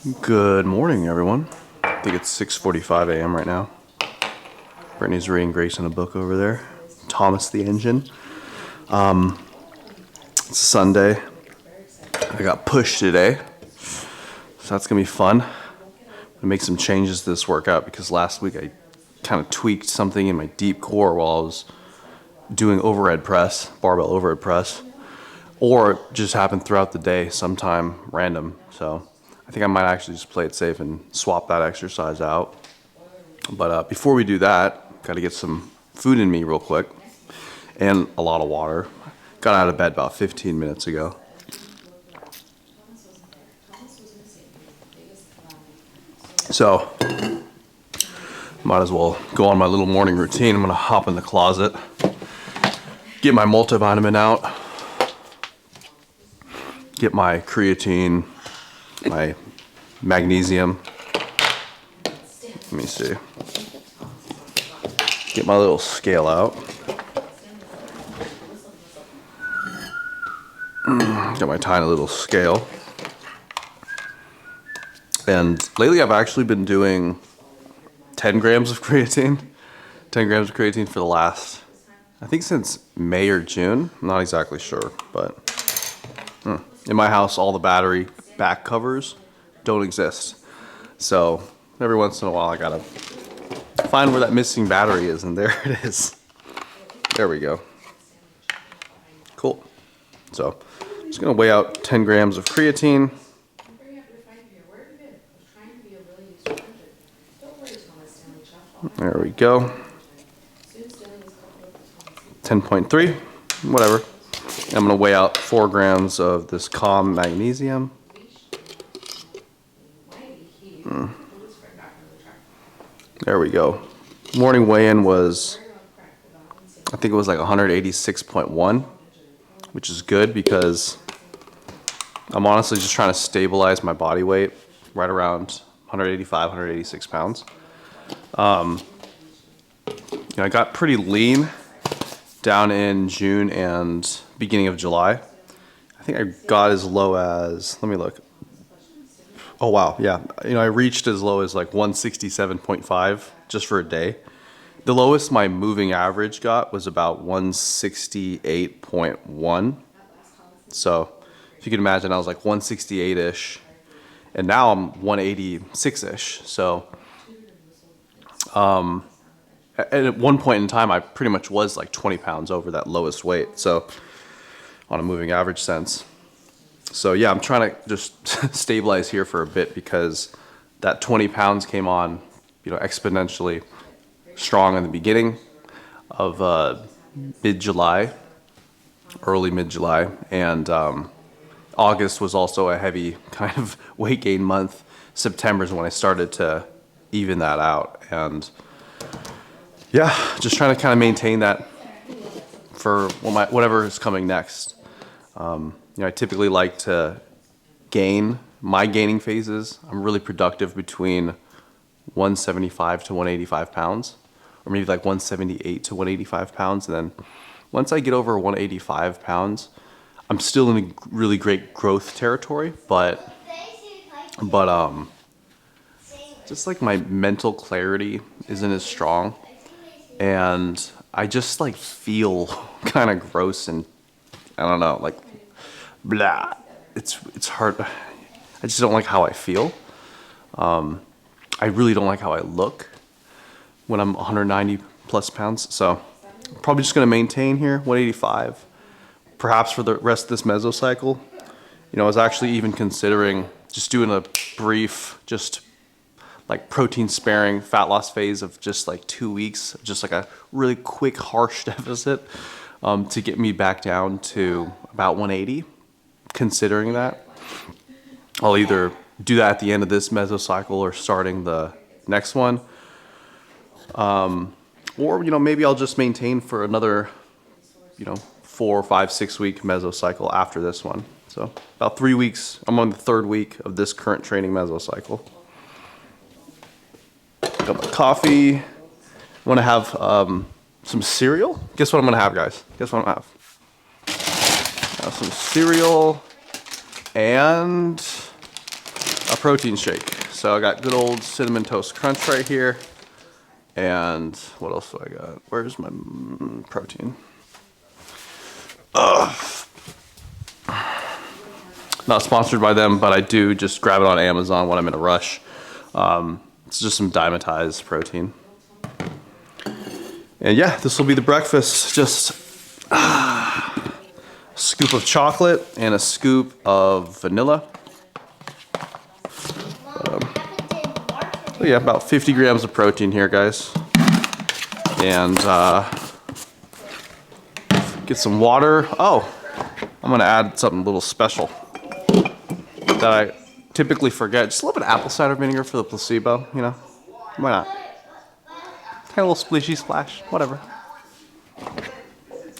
Good morning, everyone. I think it's 6:45 a.m. right now. Brittany's reading Grace in a book over there. Thomas the Engine. It's Sunday. I got pushed today, so that's gonna be fun. I'm gonna make some changes to this workout because last week I kind of tweaked something in my deep core while I was doing overhead press, barbell overhead press, or it just happened throughout the day, sometime random. So I think I might actually just play it safe and swap that exercise out. But before we do that, got to get some food in me real quick and a lot of water. Got out of bed about 15 minutes ago. So might as well go on my little morning routine. I'm gonna hop in the closet, get my multivitamin out, get my creatine, my magnesium. Let me see. Get my little scale out. Got my tiny little scale. And lately I've actually been doing 10 grams of creatine. 10 grams of creatine for the last, I think since May or June. I'm not exactly sure, but in my house, all the battery back covers don't exist. So every once in a while, I gotta find where that missing battery is, and there it is. There we go. Cool. So I'm just gonna weigh out 10 grams of creatine. There we go. 10.3, whatever. I'm gonna weigh out 4 grams of this calm magnesium. There we go. Morning weigh-in was, I think it was like 186.1, which is good because I'm honestly just trying to stabilize my body weight right around 185, 186 pounds. I got pretty lean down in June and beginning of July. I think I got as low as, let me look. Oh wow, yeah. I reached as low as like 167.5 just for a day. The lowest my moving average got was about 168.1. So if you can imagine, I was like 168-ish, and now I'm 186-ish. So at one point in time, I pretty much was like 20 pounds over that lowest weight. So on a moving average sense. So yeah, I'm trying to just stabilize here for a bit because that 20 pounds came on, exponentially strong in the beginning of mid-July, early mid-July, and August was also a heavy kind of weight gain month. September is when I started to even that out, and yeah, just trying to kind of maintain that for whatever is coming next. I typically like to gain my gaining phases. I'm really productive between 175 to 185 pounds, or maybe like 178 to 185 pounds. And then once I get over 185 pounds, I'm still in a really great growth territory, but just like my mental clarity isn't as strong, and I just like feel kind of gross and I don't know, like blah. It's hard. I just don't like how I feel. I really don't like how I look when I'm 190 plus pounds. So I'm probably just going to maintain here 185, perhaps for the rest of this mesocycle. I was actually even considering just doing a brief, just like protein sparing fat loss phase of just like 2 weeks, just like a really quick harsh deficit to get me back down to about 180. Considering that, I'll either do that at the end of this mesocycle or starting the next one, or maybe I'll just maintain for another 4, 5, 6 week mesocycle after this one. So about 3 weeks. I'm on the 3rd week of this current training mesocycle. Got my coffee. I want to have some cereal. Guess what I'm gonna have, guys? Guess what I'm gonna have? Some cereal and a protein shake. So I got good old Cinnamon Toast Crunch right here. And what else do I got? Where's my protein? Not sponsored by them, but I do just grab it on Amazon when I'm in a rush. It's just some dimetized protein. And yeah, this will be the breakfast. Just a scoop of chocolate and a scoop of vanilla. So yeah, about 50 grams of protein here, guys. And get some water. Oh, I'm gonna add something a little special that I typically forget. Just a little bit of apple cider vinegar for the placebo, you know? Why not? Tiny little splishy splash, whatever.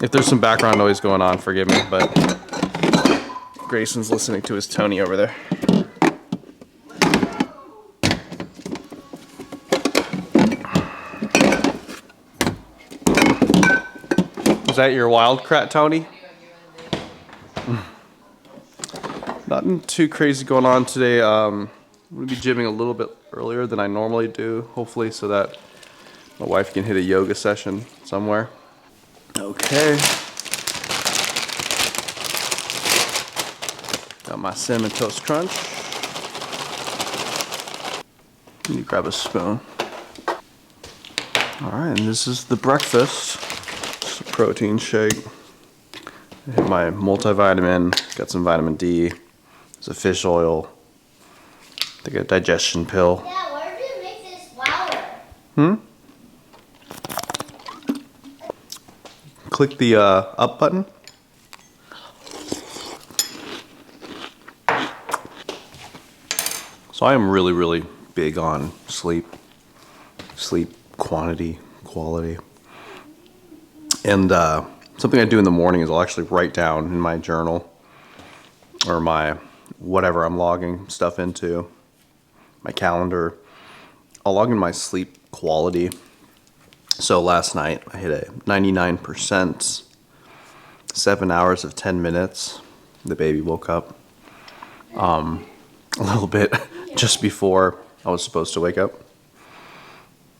If there's some background noise going on, forgive me, but Grayson's listening to his Tony over there. Is that your Wildcat, Tony? Nothing too crazy going on today. I'm going to be gymming a little bit earlier than I normally do, hopefully, so that my wife can hit a yoga session somewhere. Okay. Got my Cinnamon Toast Crunch. Let me grab a spoon. Alright, and this is the breakfast. Just a protein shake. I have my multivitamin, got some vitamin D. There's a fish oil. I got a digestion pill. Yeah, where do you make this flour? Click the up button. So I am really, really big on sleep quantity, quality. And something I do in the morning is I'll actually write down in my journal or my whatever I'm logging stuff into, my calendar, I'll log in my sleep quality. So last night I hit a 99%, 7 hours of 10 minutes. The baby woke up a little bit just before I was supposed to wake up.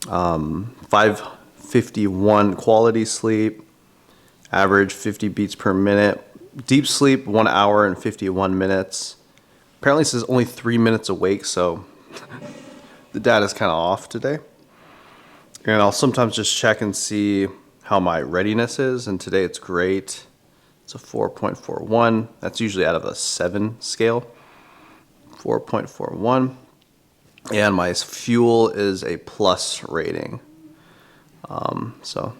551 quality sleep, average 50 beats per minute. Deep sleep, 1 hour and 51 minutes. Apparently it says only 3 minutes awake, so the data's kind of off today. And I'll sometimes just check and see how my readiness is, and today it's great. It's a 4.41. That's usually out of a 7 scale. 4.41. And my fuel is a plus rating. So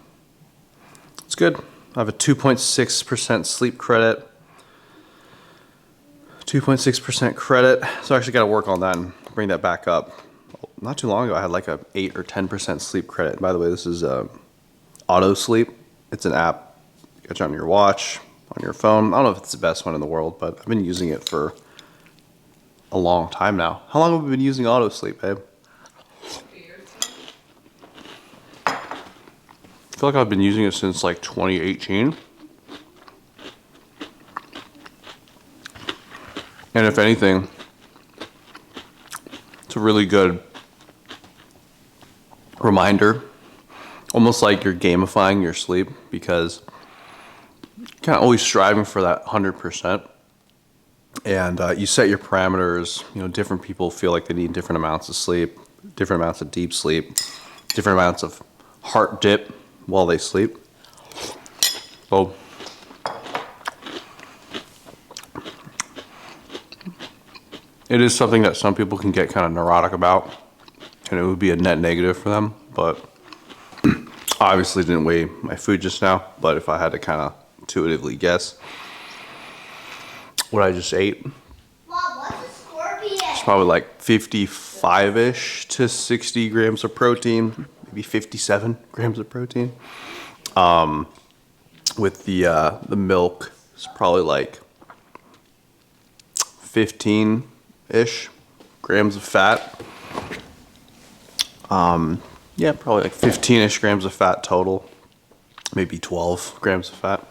it's good. I have a 2.6% sleep credit. 2.6% credit. So I actually got to work on that and bring that back up. Not too long ago, I had like a 8 or 10% sleep credit. By the way, this is Auto Sleep. It's an app. You got it on your watch, on your phone. I don't know if it's the best one in the world, but I've been using it for a long time now. How long have we been using Auto Sleep, babe? I feel like I've been using it since like 2018. And if anything, it's a really good reminder, almost like you're gamifying your sleep, because you're kind of always striving for that 100%. And you set your parameters. You know, different people feel like they need different amounts of sleep, different amounts of deep sleep, different amounts of heart dip while they sleep. So it is something that some people can get kind of neurotic about, and it would be a net negative for them. But I obviously didn't weigh my food just now, but if I had to kind of intuitively guess what I just ate, Mom, what's a scorpion? it's probably like 55-ish to 60 grams of protein, maybe 57 grams of protein. With the milk, it's probably like 15-ish grams of fat. Yeah, probably like 15-ish grams of fat total, maybe 12 grams of fat,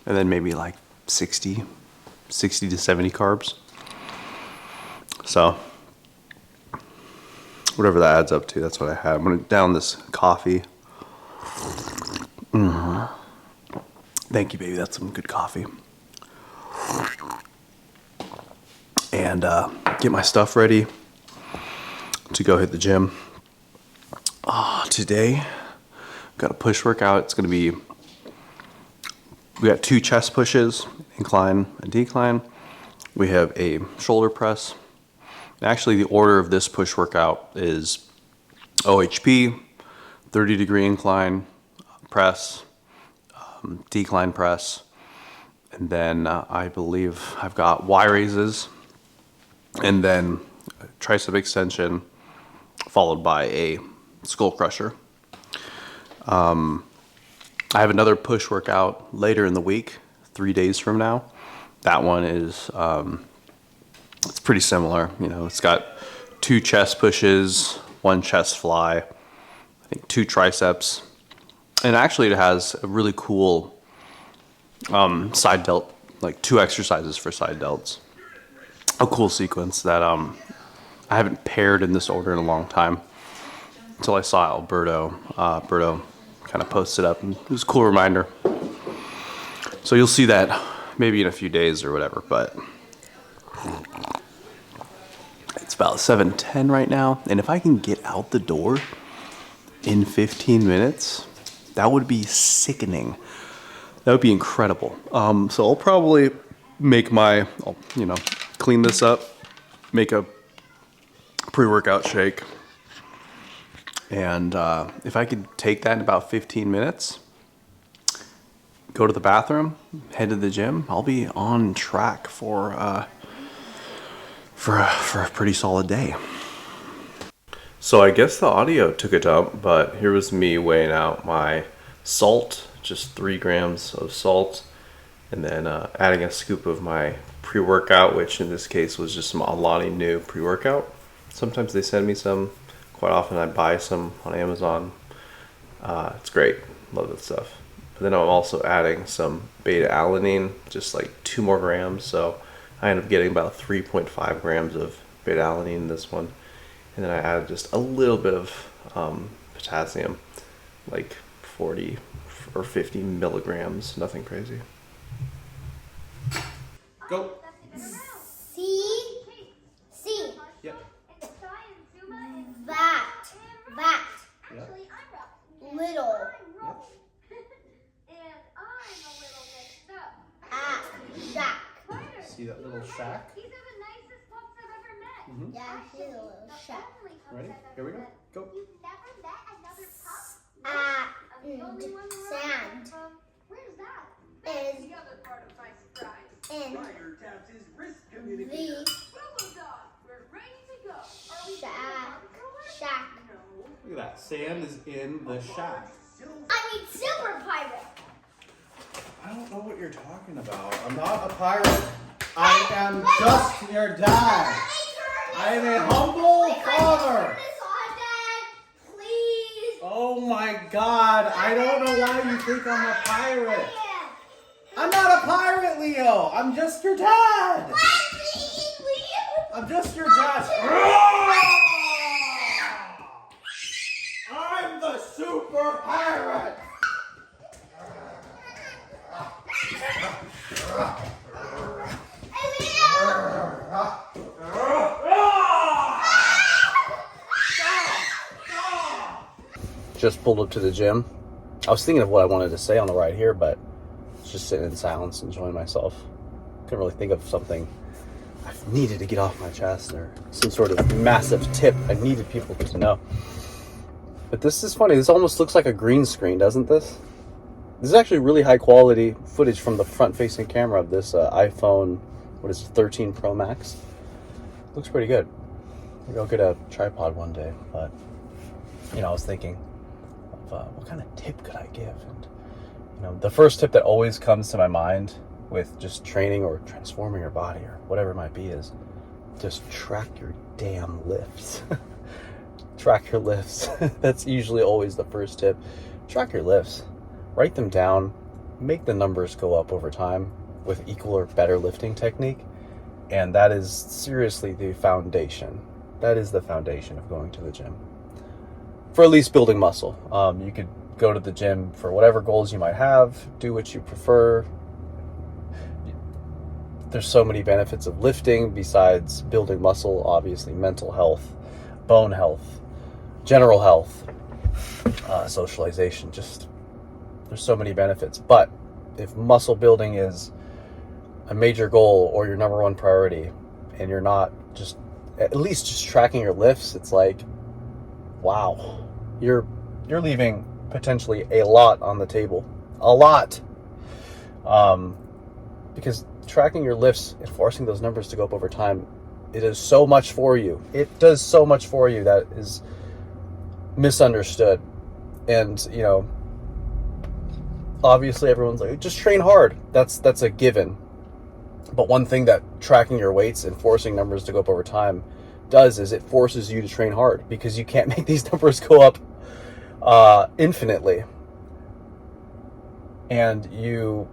and then maybe like 60 to 70 carbs. So whatever that adds up to. That's what I had. I'm gonna down this coffee. Thank you, baby. That's some good coffee. And get my stuff ready to go hit the gym. Today, got a push workout. It's gonna be, we got 2 chest pushes, incline and decline. We have a shoulder press. Actually, the order of this push workout is OHP, 30-degree incline press, decline press, and then I believe I've got Y raises, and then tricep extension, followed by a skull crusher. I have another push workout later in the week, 3 days from now. That one is, it's pretty similar. You know, it's got 2 chest pushes, 1 chest fly, I think 2 triceps. And actually it has a really cool side delt, like 2 exercises for side delts. A cool sequence that I haven't paired in this order in a long time until I saw Alberto. Alberto kind of posted up, and it was a cool reminder. So you'll see that maybe in a few days or whatever, but it's about 7:10 right now, and if I can get out the door in 15 minutes, that would be sickening. That would be incredible. So I'll probably make I'll, clean this up, make a pre-workout shake, and if I could take that in about 15 minutes, go to the bathroom, head to the gym, I'll be on track for a pretty solid day. So I guess the audio took a dump, but here was me weighing out my salt, just 3 grams of salt, and then adding a scoop of my pre-workout, which in this case was just some Alani Nu pre-workout. Sometimes they send me some. Quite often I buy some on Amazon. It's great. Love that stuff. But then I'm also adding some beta-alanine, just like 2 more grams. So I end up getting about 3.5 grams of beta-alanine in this one. And then I added just a little bit of potassium, like 40 or 50 milligrams, nothing crazy. Go. C. Yep. That. Yep. Little. Shack. See that little shack? Mm-hmm. Yeah, he's a little shack. Ready? Here we go. Go. Sand. Is in the shack. Look at that. Sand is in the shack. I need silver pirate. I don't know what you're talking about. I'm not a pirate. I am just your dad. I am a humble father. Please. Oh my God. I don't know why you think I'm a pirate. I'm not a pirate, Leo. I'm just your dad. I'm just your dad. I'm the super pirate. Just pulled up to the gym. I was thinking of what I wanted to say on the ride here, but just sitting in silence, enjoying myself. Couldn't really think of something I needed to get off my chest or some sort of massive tip I needed people to know. But this is funny. This almost looks like a green screen, doesn't this? This is actually really high quality footage from the front-facing camera of this iPhone, 13 Pro Max. Looks pretty good. Maybe I'll get a tripod one day, but I was thinking of what kind of tip could I give? And the first tip that always comes to my mind with just training or transforming your body or whatever it might be is just track your damn lifts. Track your lifts. That's usually always the first tip. Track your lifts. Write them down. Make the numbers go up over time with equal or better lifting technique. And that is seriously the foundation That is the foundation of going to the gym. For at least building muscle. You could go to the gym for whatever goals you might have, do what you prefer. There's so many benefits of lifting besides building muscle, obviously mental health, bone health, general health, socialization, just there's so many benefits. But if muscle building is a major goal or your number one priority and you're not just at least just tracking your lifts, it's like, wow, you're leaving potentially a lot on the table. A lot. Because tracking your lifts and forcing those numbers to go up over time, it does so much for you. It does so much for you that is misunderstood. And, you know, obviously everyone's like, just train hard. That's a given. But one thing that tracking your weights and forcing numbers to go up over time does is it forces you to train hard, because you can't make these numbers go up infinitely. And you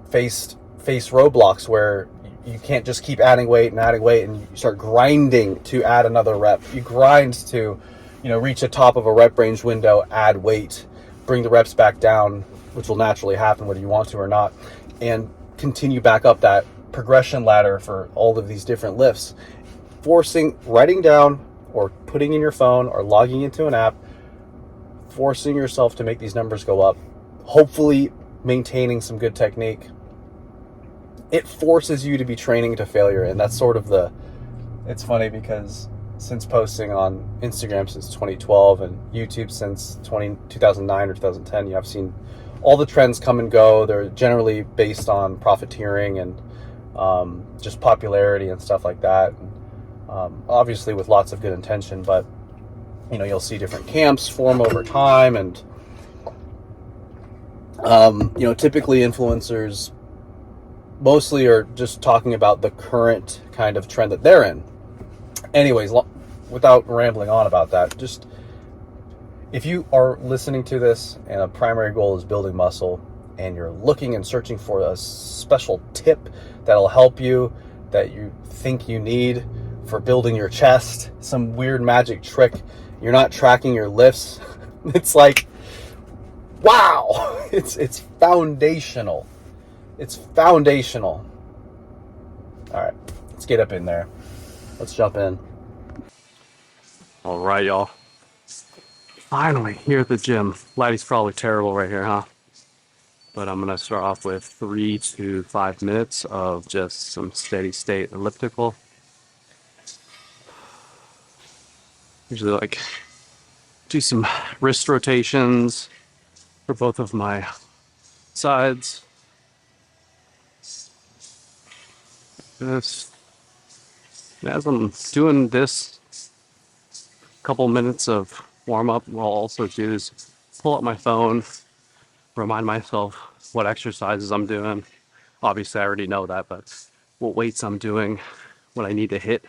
face roadblocks where you can't just keep adding weight and you start grinding to add another rep. You grind to, you know, reach the top of a rep range window, add weight, bring the reps back down, which will naturally happen whether you want to or not, and continue back up that progression ladder for all of these different lifts. Writing down or putting in your phone or logging into an app, forcing yourself to make these numbers go up, hopefully maintaining some good technique. It forces you to be training to failure. And that's sort of it's funny because since posting on Instagram since 2012 and YouTube since 2009 or 2010, I've seen all the trends come and go. They're generally based on profiteering and just popularity and stuff like that. Obviously with lots of good intention, but you know, you'll see different camps form over time, and you know, typically influencers mostly are just talking about the current kind of trend that they're in. Anyways, without rambling on about that, just if you are listening to this and a primary goal is building muscle and you're looking and searching for a special tip that'll help you, that you think you need for building your chest, some weird magic trick, you're not tracking your lifts, it's like, wow, it's foundational. It's foundational. All right, let's get up in there. Let's jump in. All right, y'all. Finally, here at the gym. Lighting's probably terrible right here, huh? But I'm gonna start off with 3 to 5 minutes of just some steady state elliptical. Usually like do some wrist rotations for both of my sides. As I'm doing this, couple minutes of warm up, what I'll also do is pull up my phone, remind myself what exercises I'm doing. Obviously, I already know that, but what weights I'm doing, what I need to hit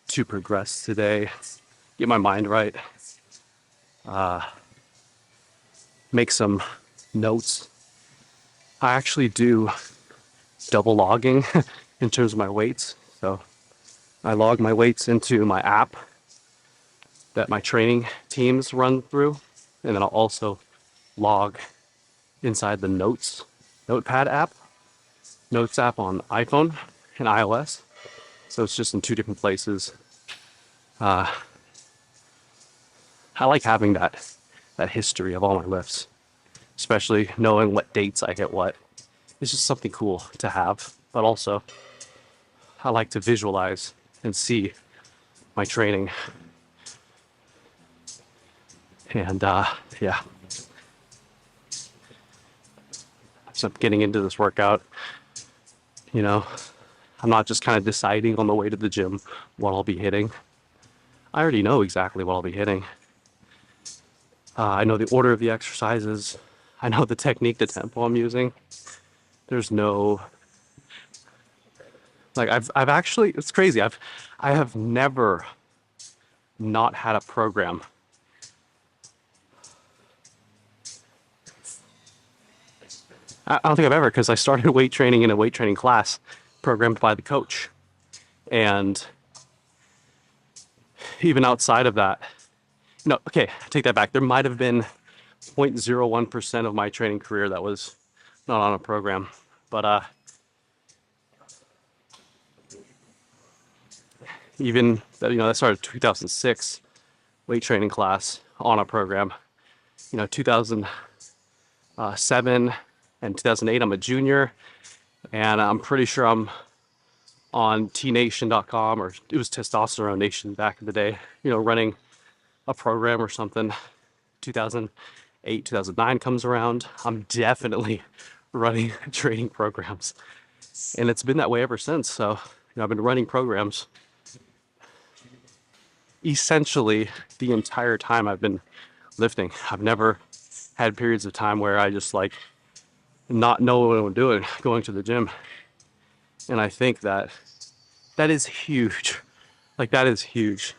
to progress today, get my mind right, make some notes. I actually do double logging in terms of my weights. So I log my weights into my app that my training teams run through, and then I'll also log inside the notepad app, notes app on iPhone and iOS. So it's just in 2 different places. I like having that history of all my lifts, especially knowing what dates I hit what. It's just something cool to have, but also I like to visualize and see my training. And yeah, so I'm getting into this workout, you know, I'm not just kind of deciding on the way to the gym what I'll be hitting. I already know exactly what I'll be hitting. I know the order of the exercises. I know the technique, the tempo I'm using. There's no, like I've actually, it's crazy. I have never not had a program. I don't think I've ever, because I started weight training in a weight training class programmed by the coach. And even outside of that, no, okay, I take that back. There might have been 0.01% of my training career that was not on a program. But even that, that started 2006 weight training class on a program. 2007 and 2008, I'm a junior, and I'm pretty sure I'm on tnation.com, or it was Testosterone Nation back in the day, running a program or something. 2008, 2009 comes around, I'm definitely running training programs. And it's been that way ever since. So, I've been running programs essentially the entire time I've been lifting. I've never had periods of time where I just like not know what I'm doing going to the gym. And I think that is huge. Like, that is huge.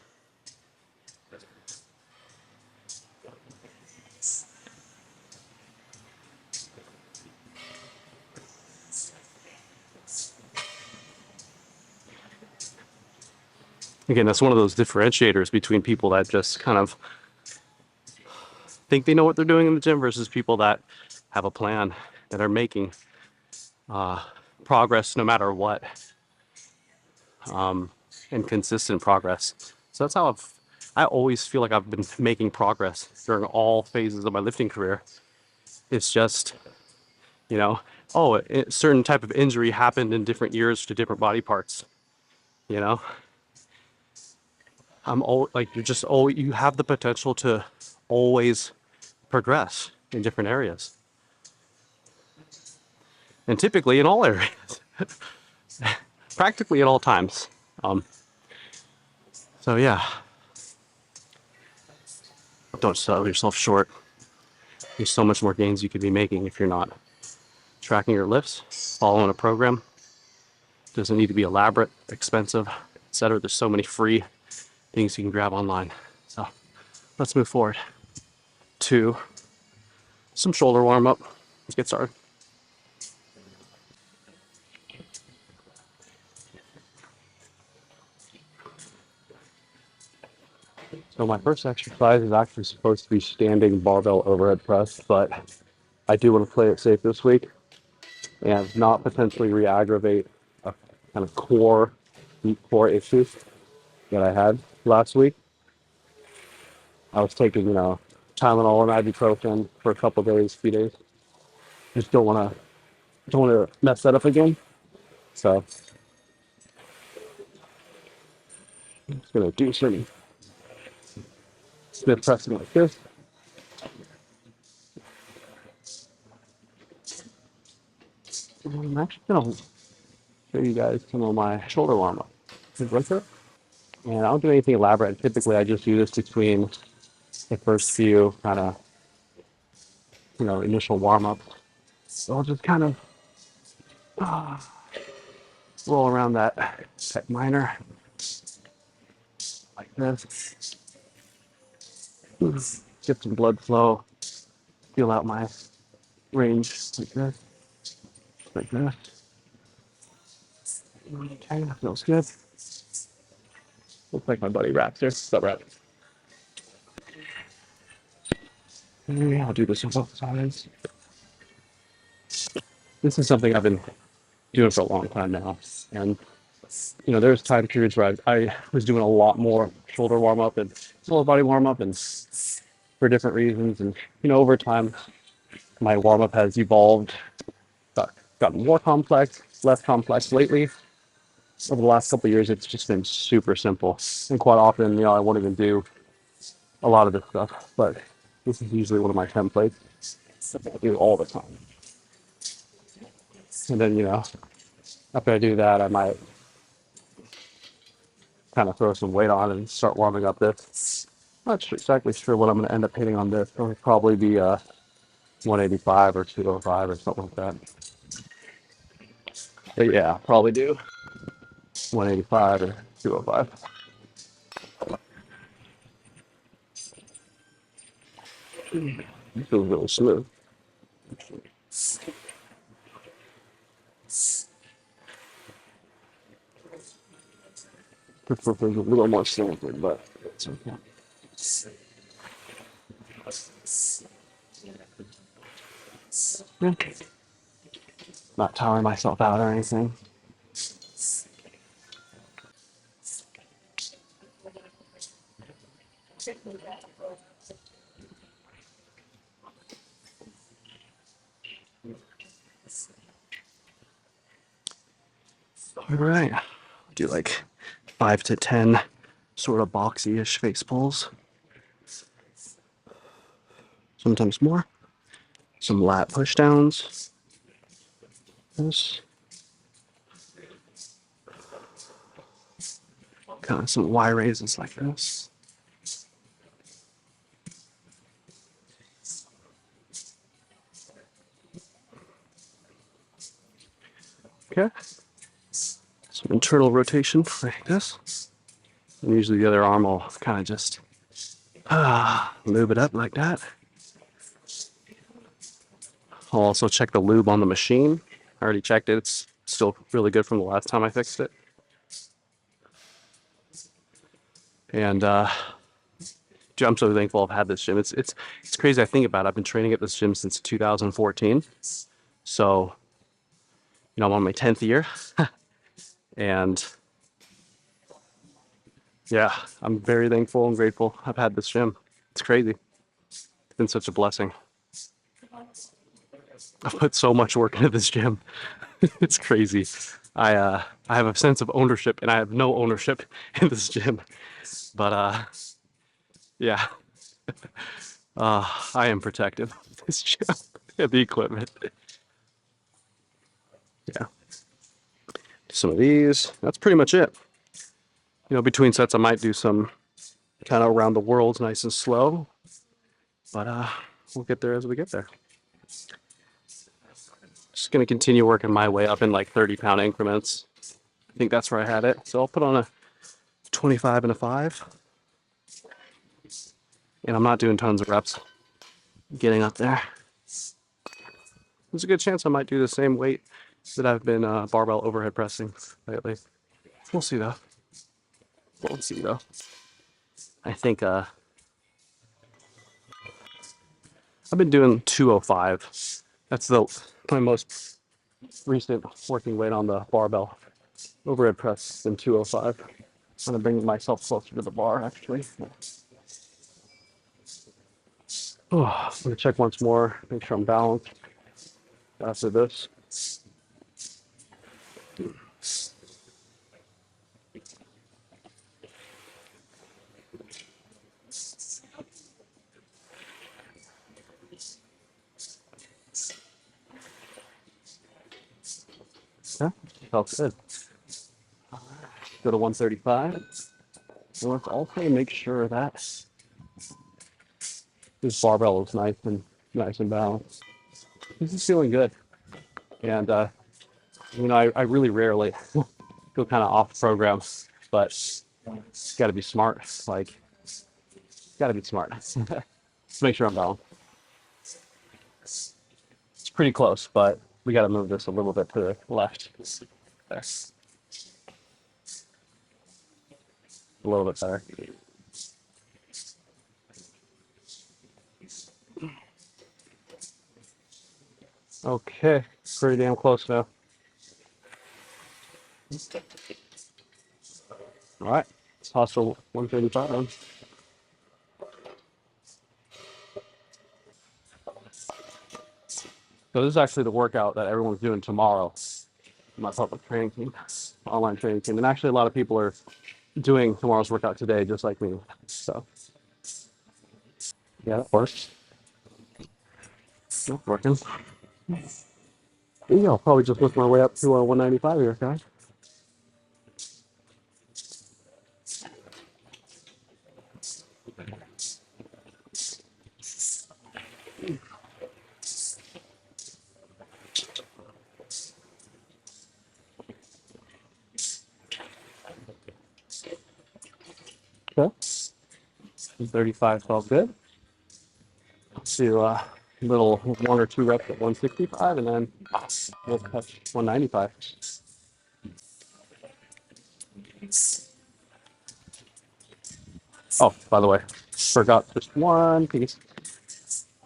Again, that's one of those differentiators between people that just kind of think they know what they're doing in the gym versus people that have a plan, that are making progress no matter what, and consistent progress. So that's how I always feel like I've been making progress during all phases of my lifting career. It's just, oh, a certain type of injury happened in different years to different body parts. I'm all like, you have the potential to always progress in different areas, and typically in all areas, practically at all times. So yeah, don't sell yourself short. There's so much more gains you could be making if you're not tracking your lifts, following a program. Doesn't need to be elaborate, expensive, etc. There's so many free things you can grab online. So let's move forward to some shoulder warm up. Let's get started. So my first exercise is actually supposed to be standing barbell overhead press, but I do want to play it safe this week and not potentially re-aggravate a kind of deep core issue that I had last week. I was taking, Tylenol and ibuprofen for a few days. Just don't want to mess that up again. So I'm just gonna do some Smith pressing like this. And I'm actually gonna show you guys some of my shoulder warm up. Right there. And I don't do anything elaborate. Typically, I just do this between the first few kind of, initial warm up. So I'll just kind of roll around that pec minor like this. Get some blood flow. Feel out my range like this. Like that. Okay, that feels good. Looks like my buddy Raptor. What's up, Raptor? Okay, I'll do this on both sides. This is something I've been doing for a long time now. And, there's time periods where I was doing a lot more shoulder warm up and lower body warm up, and for different reasons. And, over time, my warm up has evolved, gotten more complex, less complex lately. Over the last couple of years, it's just been super simple. And quite often, I won't even do a lot of this stuff, but this is usually one of my templates that I do all the time. And then, after I do that, I might kind of throw some weight on and start warming up this. Not exactly sure what I'm going to end up hitting on this. It'll probably be 185 or 205 or something like that. But yeah, I'll probably do 185 or 205. It feels really smooth. prefer a little more slanted, but it's okay. Yeah. Not tiring myself out or anything. All right, do like 5 to 10 sort of boxy-ish face pulls. Sometimes more. Some lat push downs. This. Kind of some Y raises like this. Okay. Some internal rotation like this. And usually the other arm will kind of just lube it up like that. I'll also check the lube on the machine. I already checked it. It's still really good from the last time I fixed it. And dude, I'm so thankful I've had this gym. It's crazy. I think about it. I've been training at this gym since 2014. So, I'm on my 10th year. And yeah, I'm very thankful and grateful I've had this gym. It's crazy. It's been such a blessing. I've put so much work into this gym. It's crazy. I have a sense of ownership, and I have no ownership in this gym. But yeah, I am protective of this gym and the equipment. Yeah, some of these. That's pretty much it. Between sets, I might do some kind of around the world, nice and slow. But we'll get there as we get there. Just gonna continue working my way up in like 30-pound increments. I think that's where I had it. So I'll put on a 25 and a 5. And I'm not doing tons of reps getting up there. There's a good chance I might do the same weight that I've been barbell overhead pressing lately. We'll see though. I think I've been doing 205. That's my most recent working weight on the barbell overhead press in 205. I'm gonna bring myself closer to the bar actually. Oh, I'm gonna check once more, make sure I'm balanced after this. Yeah, felt good. Go to 135. And let's also make sure that this barbell is nice and balanced. This is feeling good. And I really rarely feel kind of off program, but got to be smart. Like, got to be smart. Let's make sure I'm balanced. It's pretty close, but we got to move this a little bit to the left. There. A little bit better. Okay, pretty damn close now. All right, let's hustle 135 on. So this is actually the workout that everyone's doing tomorrow. My public training team, online training team, and actually a lot of people are doing tomorrow's workout today, just like me. So yeah, that works. That's working. Yeah, I'll probably just work my way up to 195 here, guys. Okay, 35 felt good. Let's do a little 1 or 2 reps at 165, and then we'll touch 195. Oh, by the way, forgot just one piece.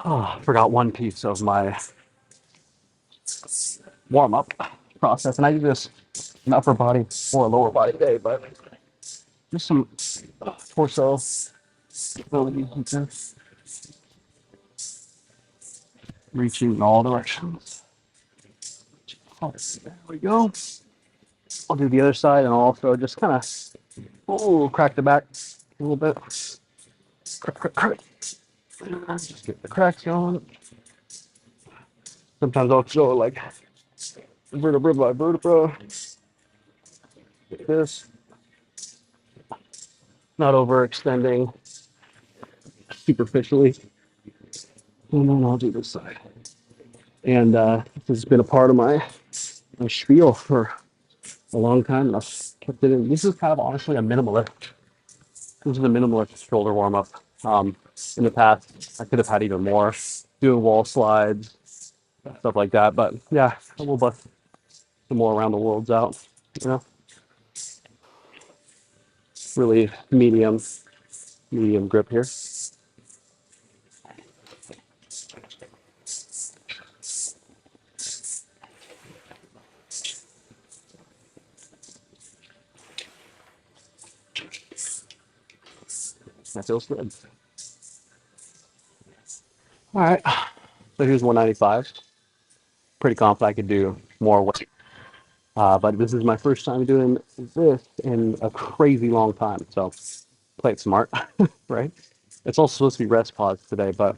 Oh, forgot one piece of my warm up process. And I do this an upper body or a lower body day, but just some torso ability, reaching in all directions. Oh, there we go. I'll do the other side and also just kind of crack the back a little bit. Crack, crack, crack. Just get the cracks going. Sometimes I'll go like vertebra by vertebra. Like this. Not overextending superficially. And then I'll do this side. And this has been a part of my spiel for a long time. And I've kept it in. This is kind of honestly a minimalist. This is a minimalist shoulder warm up. In the past, I could have had even more, doing wall slides, stuff like that. But yeah, we'll bust some more around the worlds out. You know, really medium grip here. That feels good. All right, so here's 195. Pretty confident I could do more weight. But this is my first time doing this in a crazy long time. So play it smart, right? It's also supposed to be rest pause today, but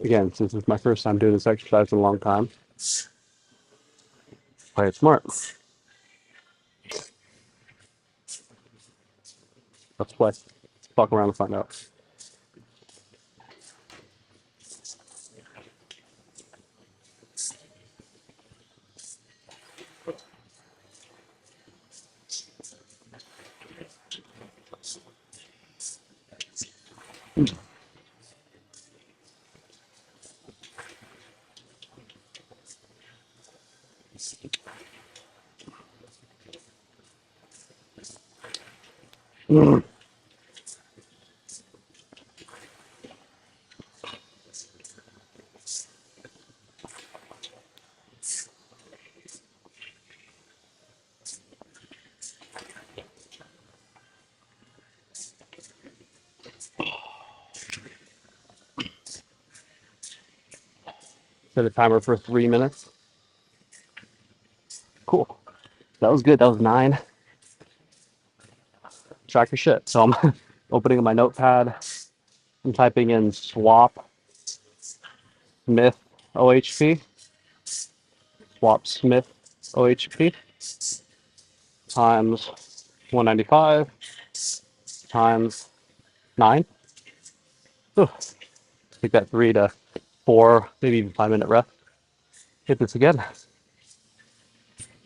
again, since it's my first time doing this exercise in a long time, play it smart. Let's play. Let's fuck around and find out. Set a timer for 3 minutes. Cool. That was good. That was 9. Track your shit. So I'm opening up my notepad. I'm typing in swap Smith OHP. Swap Smith OHP times 195 times 9. Ooh, take that 3 to 4, maybe even 5 minute rest. Hit this again.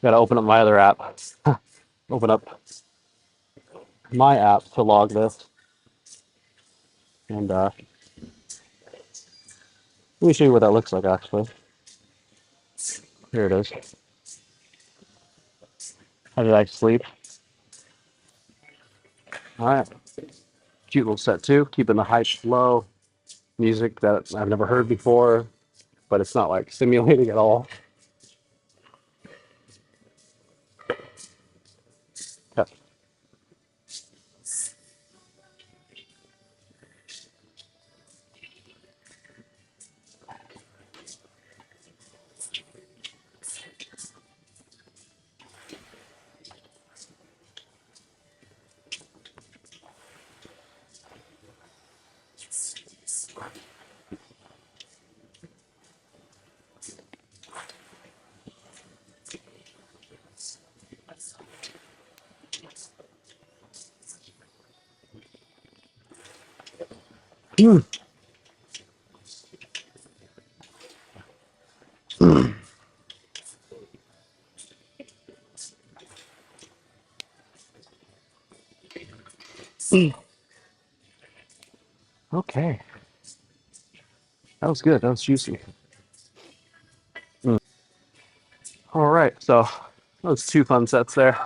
Gotta open up my other app. Open up my app to log this. And let me show you what that looks like actually. Here it is. How did I sleep? Alright. Cute little set too. Keeping the hype low. Music that I've never heard before, but it's not like stimulating at all. Okay. Okay. That was good. That was juicy. All right. So that was 2 fun sets there.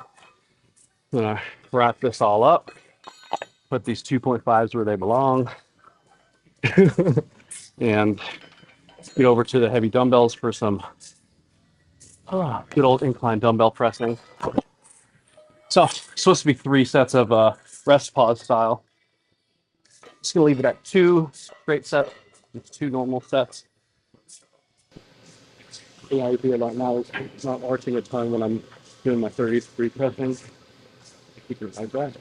I'm gonna wrap this all up. put these 2.5s where they belong, and get over to the heavy dumbbells for some good old incline dumbbell pressing. So it's supposed to be 3 sets of rest pause style. Just gonna leave it at 2 straight sets, just 2 normal sets. The idea right now is not arching a ton when I'm doing my 30-degree pressing. Keep it like that.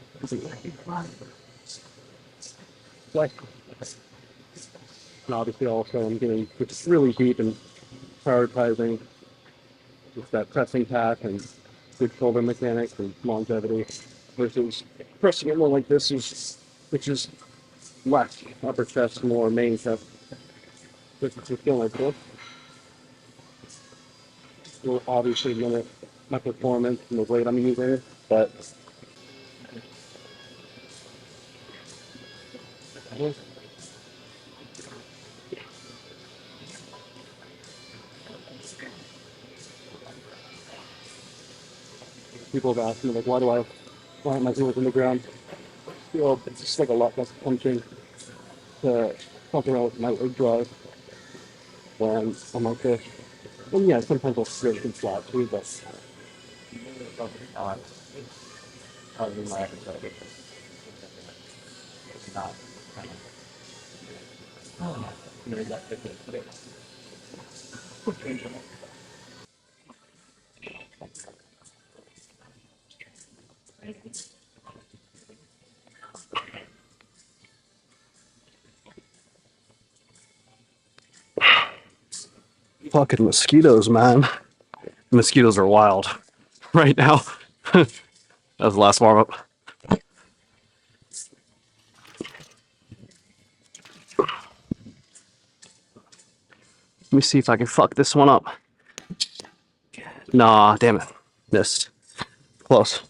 Like, and obviously also I'm getting really deep and prioritizing just that pressing path and good shoulder mechanics and longevity versus pressing it more like this, which is less upper chest, more main chest. Which is feeling like this will obviously limit my performance and the weight I'm using, but people have asked me like, why am I doing it in the ground? Feel it's just like a lot less punching to fuck around with my leg drive when I'm like this. And yeah, sometimes I'll straight and flat too, but other than my exercise, it's not kind of that different. Fucking mosquitoes, man. Mosquitoes are wild right now. That was the last warm up. Let me see if I can fuck this one up. Nah, damn it. Missed. Close.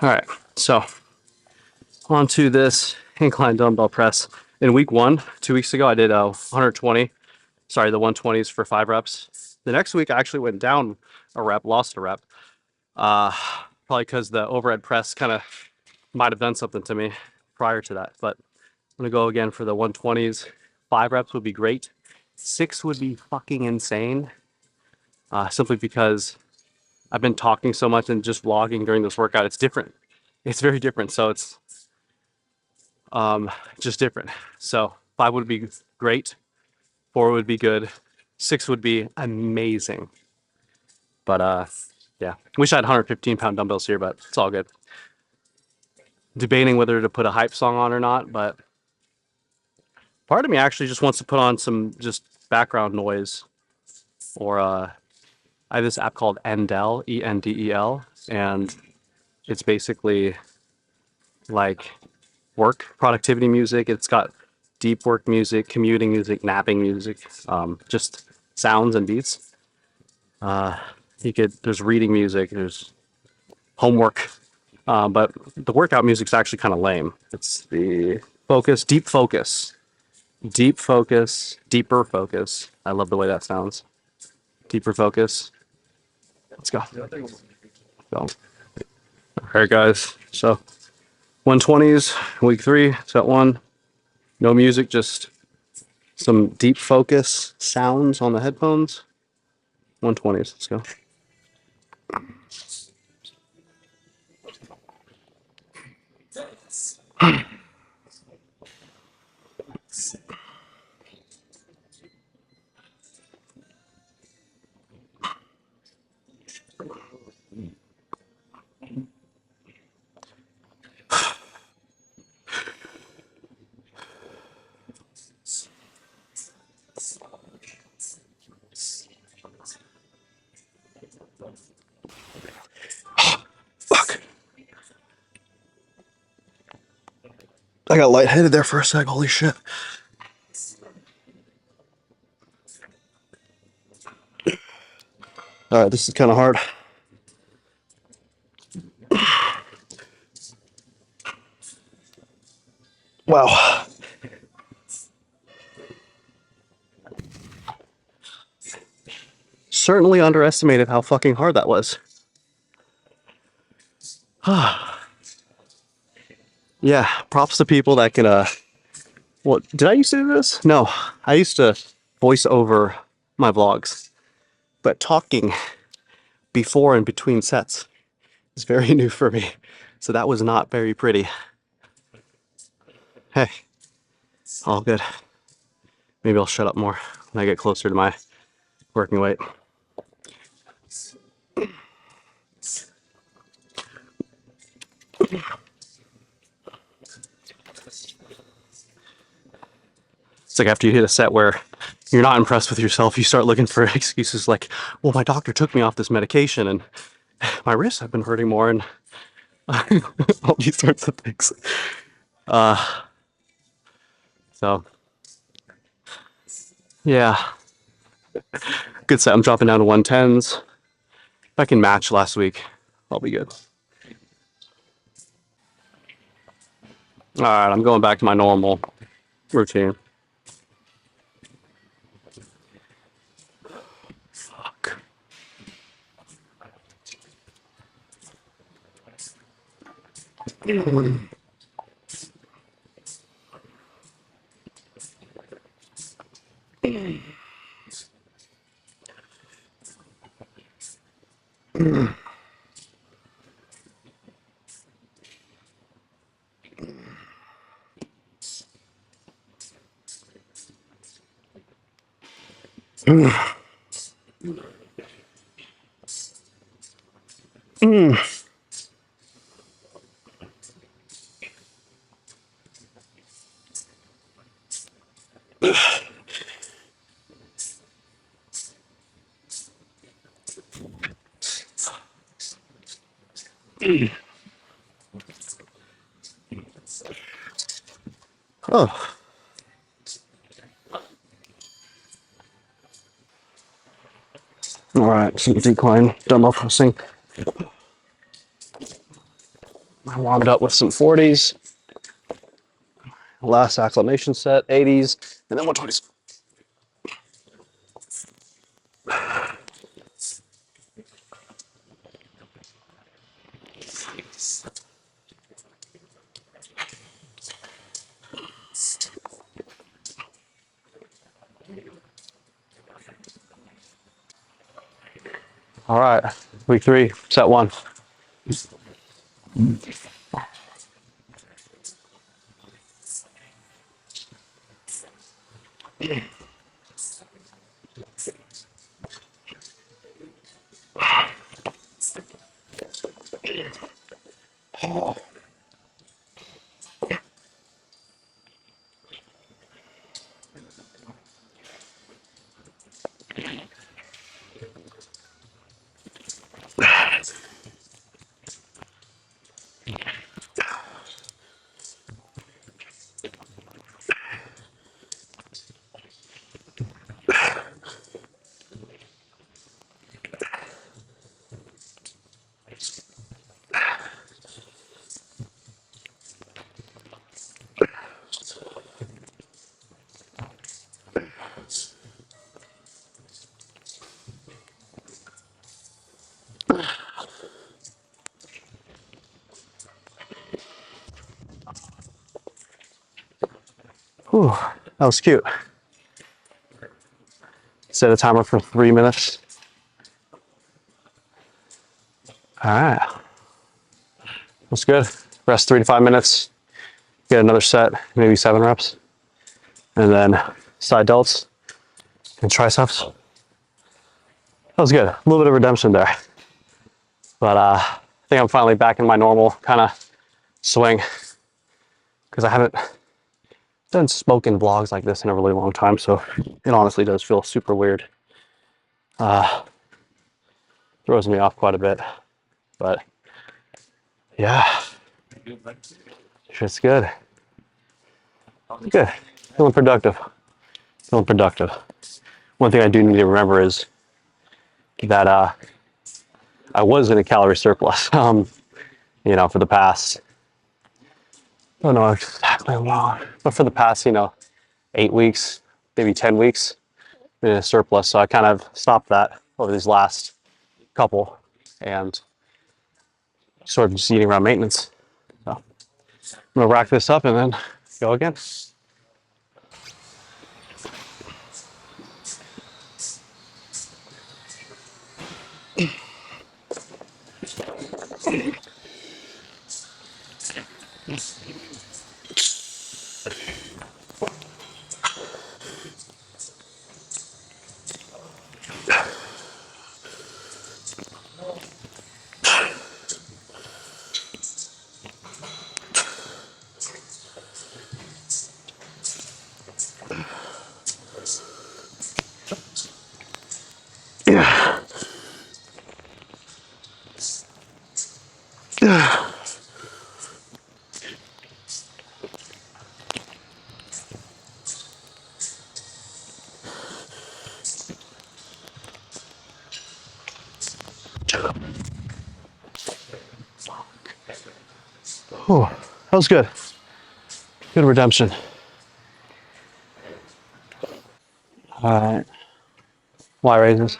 Alright, so on to this incline dumbbell press. In week 1, 2 weeks ago, I did 120. Sorry, the 120s for 5 reps. The next week, I actually went down a rep, lost a rep. Probably because the overhead press kind of might have done something to me prior to that. But I'm going to go again for the 120s. 5 reps would be great. 6 would be fucking insane. Simply because I've been talking so much and just vlogging during this workout. It's different. It's very different. So it's just different. So 5 would be great. 4 would be good. 6 would be amazing. But yeah, wish I had 115-pound dumbbells here, but it's all good. Debating whether to put a hype song on or not, but part of me actually just wants to put on some just background noise. Or I have this app called Endel, Endel, and it's basically like work productivity music. It's got deep work music, commuting music, napping music, just sounds and beats. There's reading music, there's homework, but the workout music's actually kind of lame. It's the deep focus, deeper focus. I love the way that sounds. Deeper focus. Let's go. All right, guys. So 120s, week 3, set 1. No music, just some deep focus sounds on the headphones. 120s. Let's go. Fuck. I got lightheaded there for a sec. Holy shit. All right, this is kind of hard. Wow. Certainly underestimated how fucking hard that was. Yeah, props to people that can well, did I used to do this? No, I used to voice over my vlogs, but talking before and between sets is very new for me. So that was not very pretty. Hey, all good. Maybe I'll shut up more when I get closer to my working weight. It's like after you hit a set where you're not impressed with yourself, you start looking for excuses like, well, my doctor took me off this medication and my wrists have been hurting more and all these sorts of things. So, yeah, good set. I'm dropping down to 110s. If I can match last week, I'll be good. All right, I'm going back to my normal routine. Fuck. Oh, all right, some decline dumbbell pressing. I warmed up with some 40s. Last acclimation set, 80s, and then 120s. All right, week 3, set 1. Whew, that was cute. Set a timer for 3 minutes. All right, that's good. Rest 3 to 5 minutes. Get another set, maybe 7 reps, and then side delts and triceps. That was good. A little bit of redemption there, but I think I'm finally back in my normal kind of swing because I haven't done smoking vlogs like this in a really long time, so it honestly does feel super weird. Throws me off quite a bit, but yeah, shit's good. Good. Feeling productive. Feeling productive. One thing I do need to remember is that I was in a calorie surplus. You know, for the past, I don't know exactly how long, but for the past, 8 weeks, maybe 10 weeks, been in a surplus. So I kind of stopped that over these last couple and sort of just eating around maintenance. So gonna rack this up and then go again. Whew, that was good. Good redemption. All right. Y raises.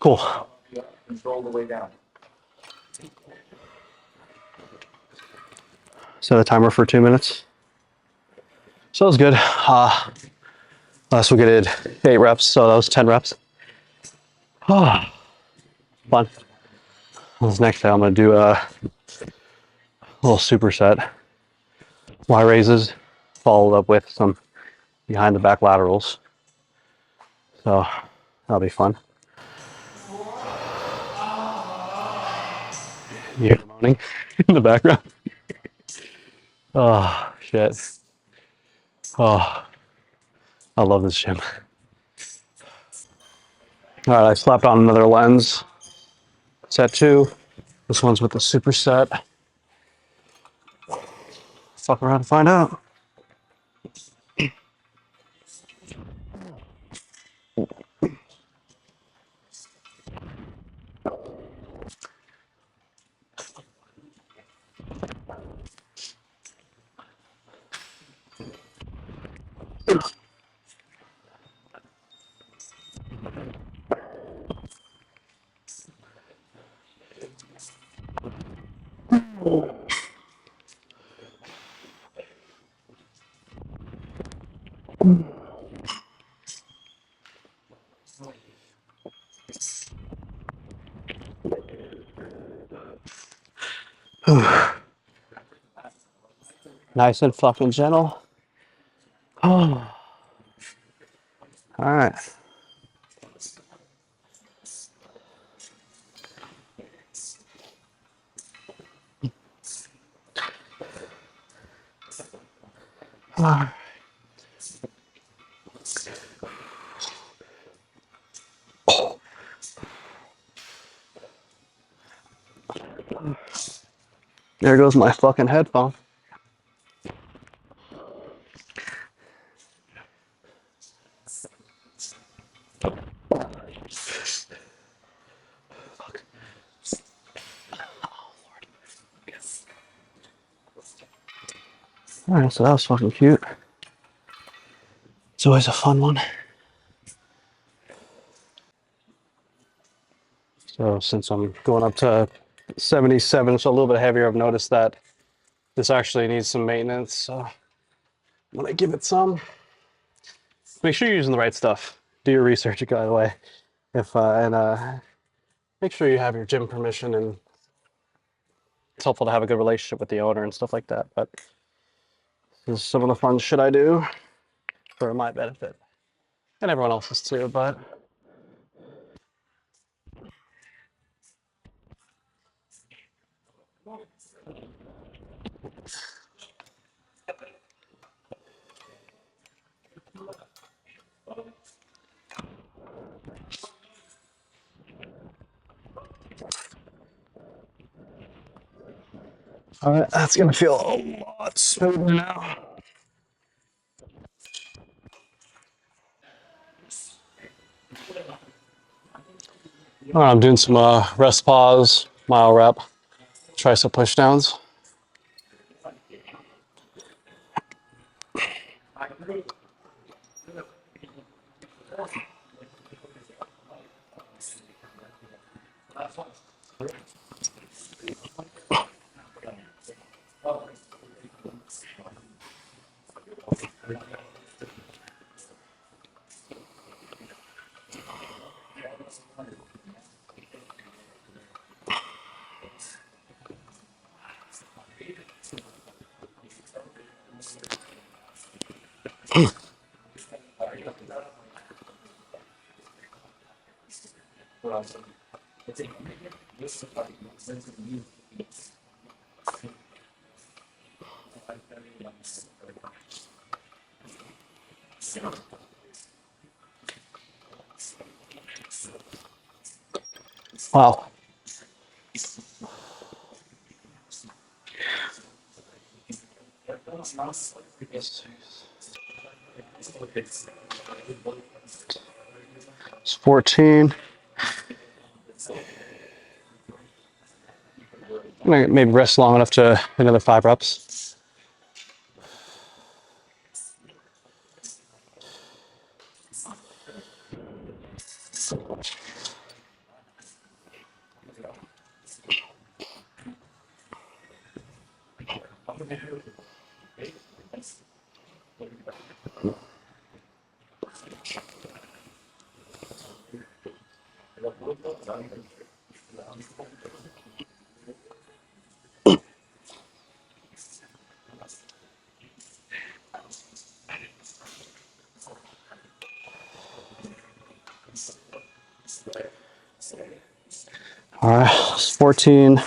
Cool. Control the way down. Set a timer for 2 minutes. So that was good. Last week I did 8 reps, so that was 10 reps. Fun. This next day I'm gonna do a little superset. Y raises, followed up with some behind the back laterals. So that'll be fun. You hear the moaning in the background? Oh, shit. Oh, I love this gym. All right, I slapped on another lens. Set 2. This one's with the superset. Fuck around and find out. Nice and fucking gentle. Oh. All right. There goes my fucking headphone. All right, so that was fucking cute. It's always a fun one. So since I'm going up to 77, so a little bit heavier, I've noticed that this actually needs some maintenance. So I'm gonna give it some. Make sure you're using the right stuff. Do your research, by the way. Make sure you have your gym permission, and it's helpful to have a good relationship with the owner and stuff like that. But this is some of the fun shit I do for my benefit and everyone else's too. But All right, that's gonna feel a lot smoother now. All right, I'm doing some rest pause, mile rep, tricep push downs. Wow. It's 14. I'm gonna maybe rest long enough to another 5 reps. All right, it's 14.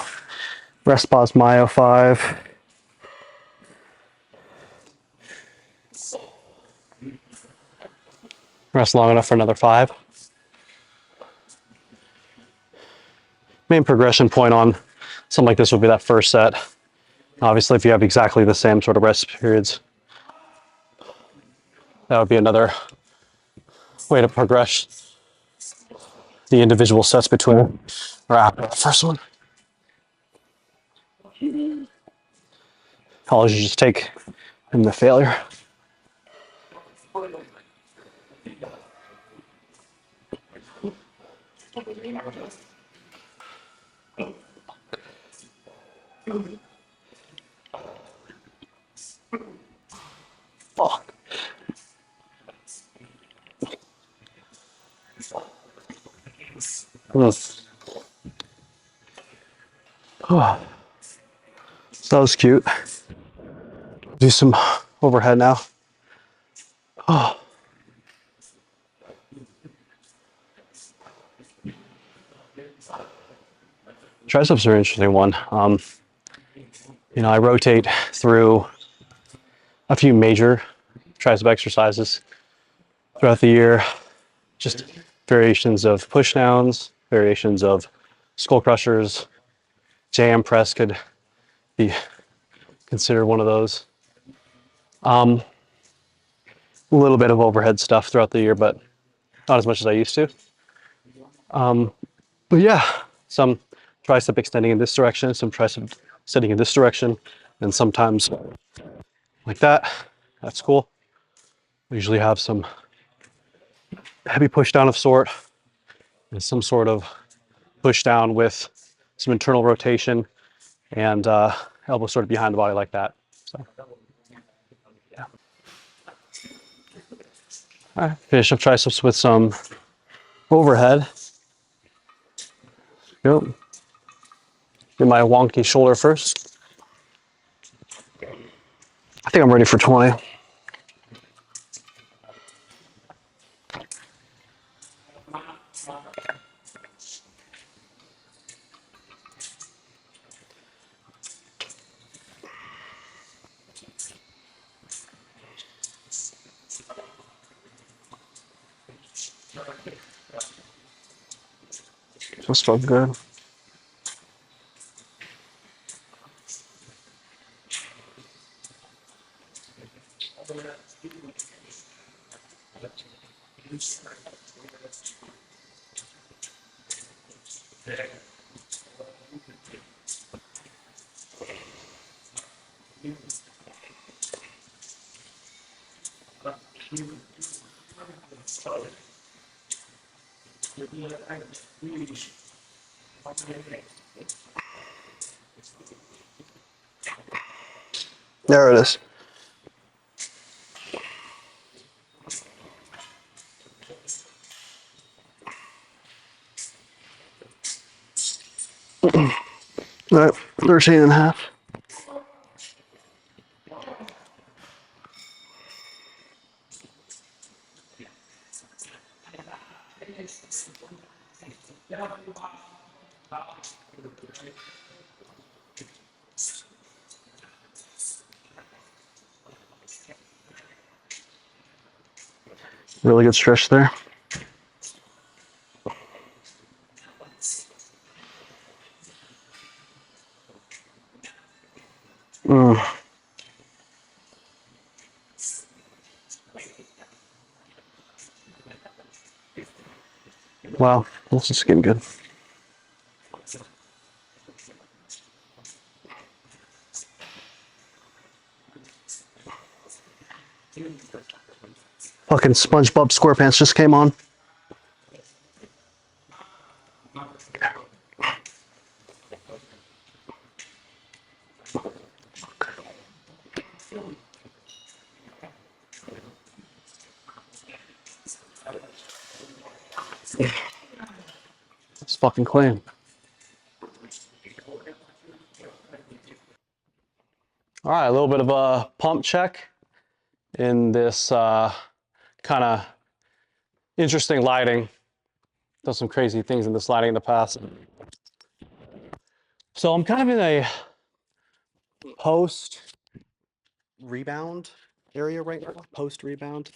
Rest pause, myo 5. Rest long enough for another 5. Main progression point on something like this would be that first set. Obviously, if you have exactly the same sort of rest periods, that would be another way to progress the individual sets between or after the first one. All you just take in the failure. Oh. Oh. So that was cute. Do some overhead now. Oh. Triceps are an interesting one. I rotate through a few major tricep exercises throughout the year. Just variations of push downs, variations of skull crushers. Jam press could be considered one of those. A little bit of overhead stuff throughout the year, but not as much as I used to. But yeah, some tricep extending in this direction, some tricep extending in this direction, and sometimes like that. That's cool. We usually have some heavy push down of sort and some sort of push down with some internal rotation and elbow sort of behind the body like that. So, yeah. All right, finish up triceps with some overhead. Go. Do my wonky shoulder first. I think I'm ready for 20. This felt good. There it is. All right, 13 and a half. Really good stretch there. Wow, this is getting good. Fucking SpongeBob SquarePants just came on. It's fucking clean. All right, a little bit of a pump check in this kind of interesting lighting. Done some crazy things in this lighting in the past. So I'm kind of in a post rebound area right now. Post rebound.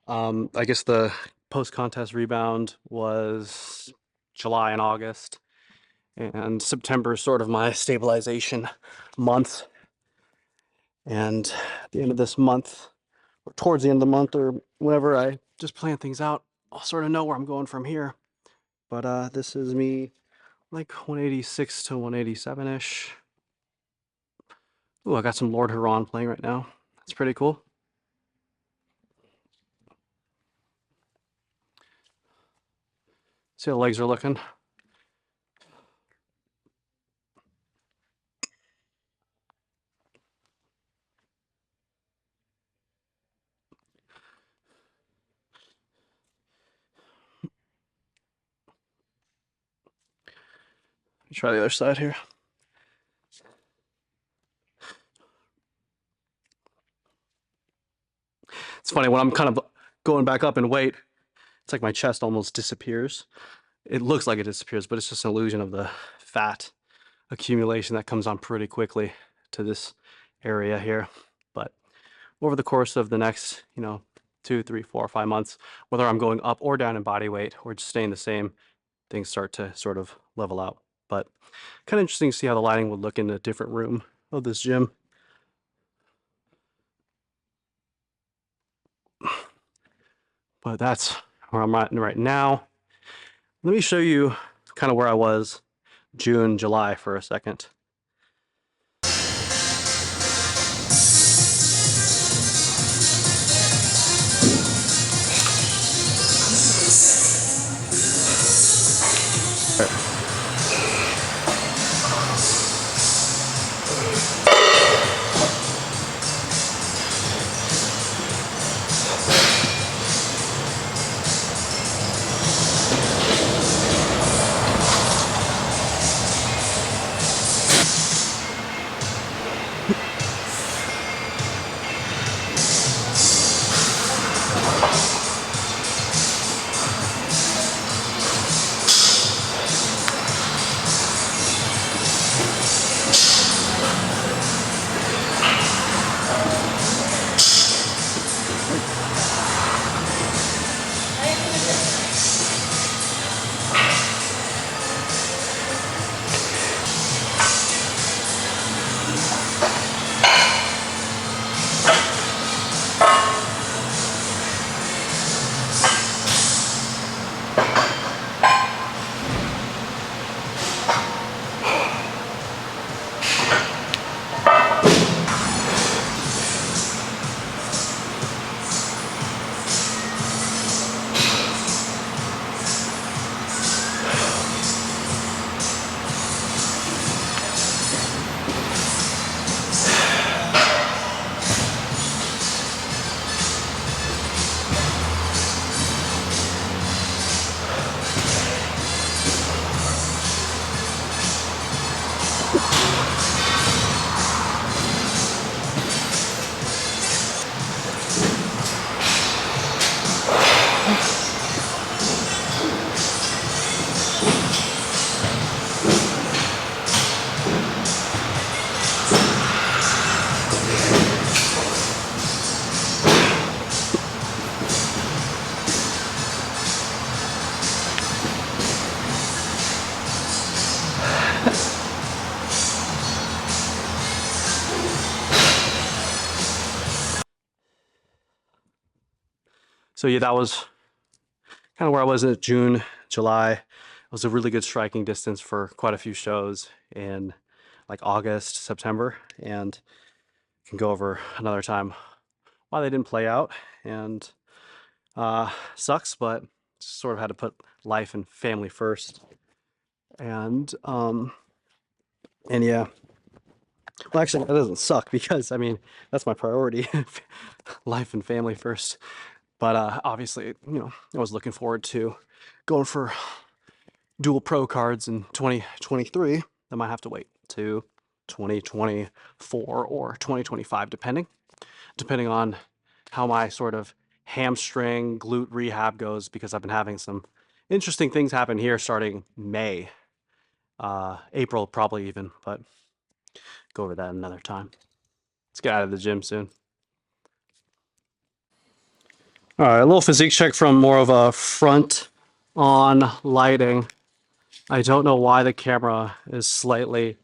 I guess the post contest rebound was July and August, and September is sort of my stabilization month. And at the end of this month, or towards the end of the month, or whenever I just plan things out, I'll sort of know where I'm going from here. But this is me like 186 to 187-ish. Ooh, I got some Lord Huron playing right now. That's pretty cool. See how the legs are looking. Try the other side here. It's funny, when I'm kind of going back up in weight, it's like my chest almost disappears. It looks like it disappears, but it's just an illusion of the fat accumulation that comes on pretty quickly to this area here. But over the course of the next, 2, 3, 4, 5 months, whether I'm going up or down in body weight or just staying the same, things start to sort of level out. But kind of interesting to see how the lighting would look in a different room of this gym. But that's where I'm at right now. Let me show you kind of where I was June, July for a second. So yeah, that was kind of where I was in June, July. It was a really good striking distance for quite a few shows in like August, September, and can go over another time why they didn't play out. And sucks, but sort of had to put life and family first. And yeah. Well, actually, that doesn't suck because I mean that's my priority, life and family first. But obviously, you know, I was looking forward to going for dual pro cards in 2023. I might have to wait to 2024 or 2025, depending on how my sort of hamstring glute rehab goes, because I've been having some interesting things happen here starting May, April probably even, but go over that another time. Let's get out of the gym soon. All right, a little physique check from more of a front on lighting. I don't know why the camera is slightly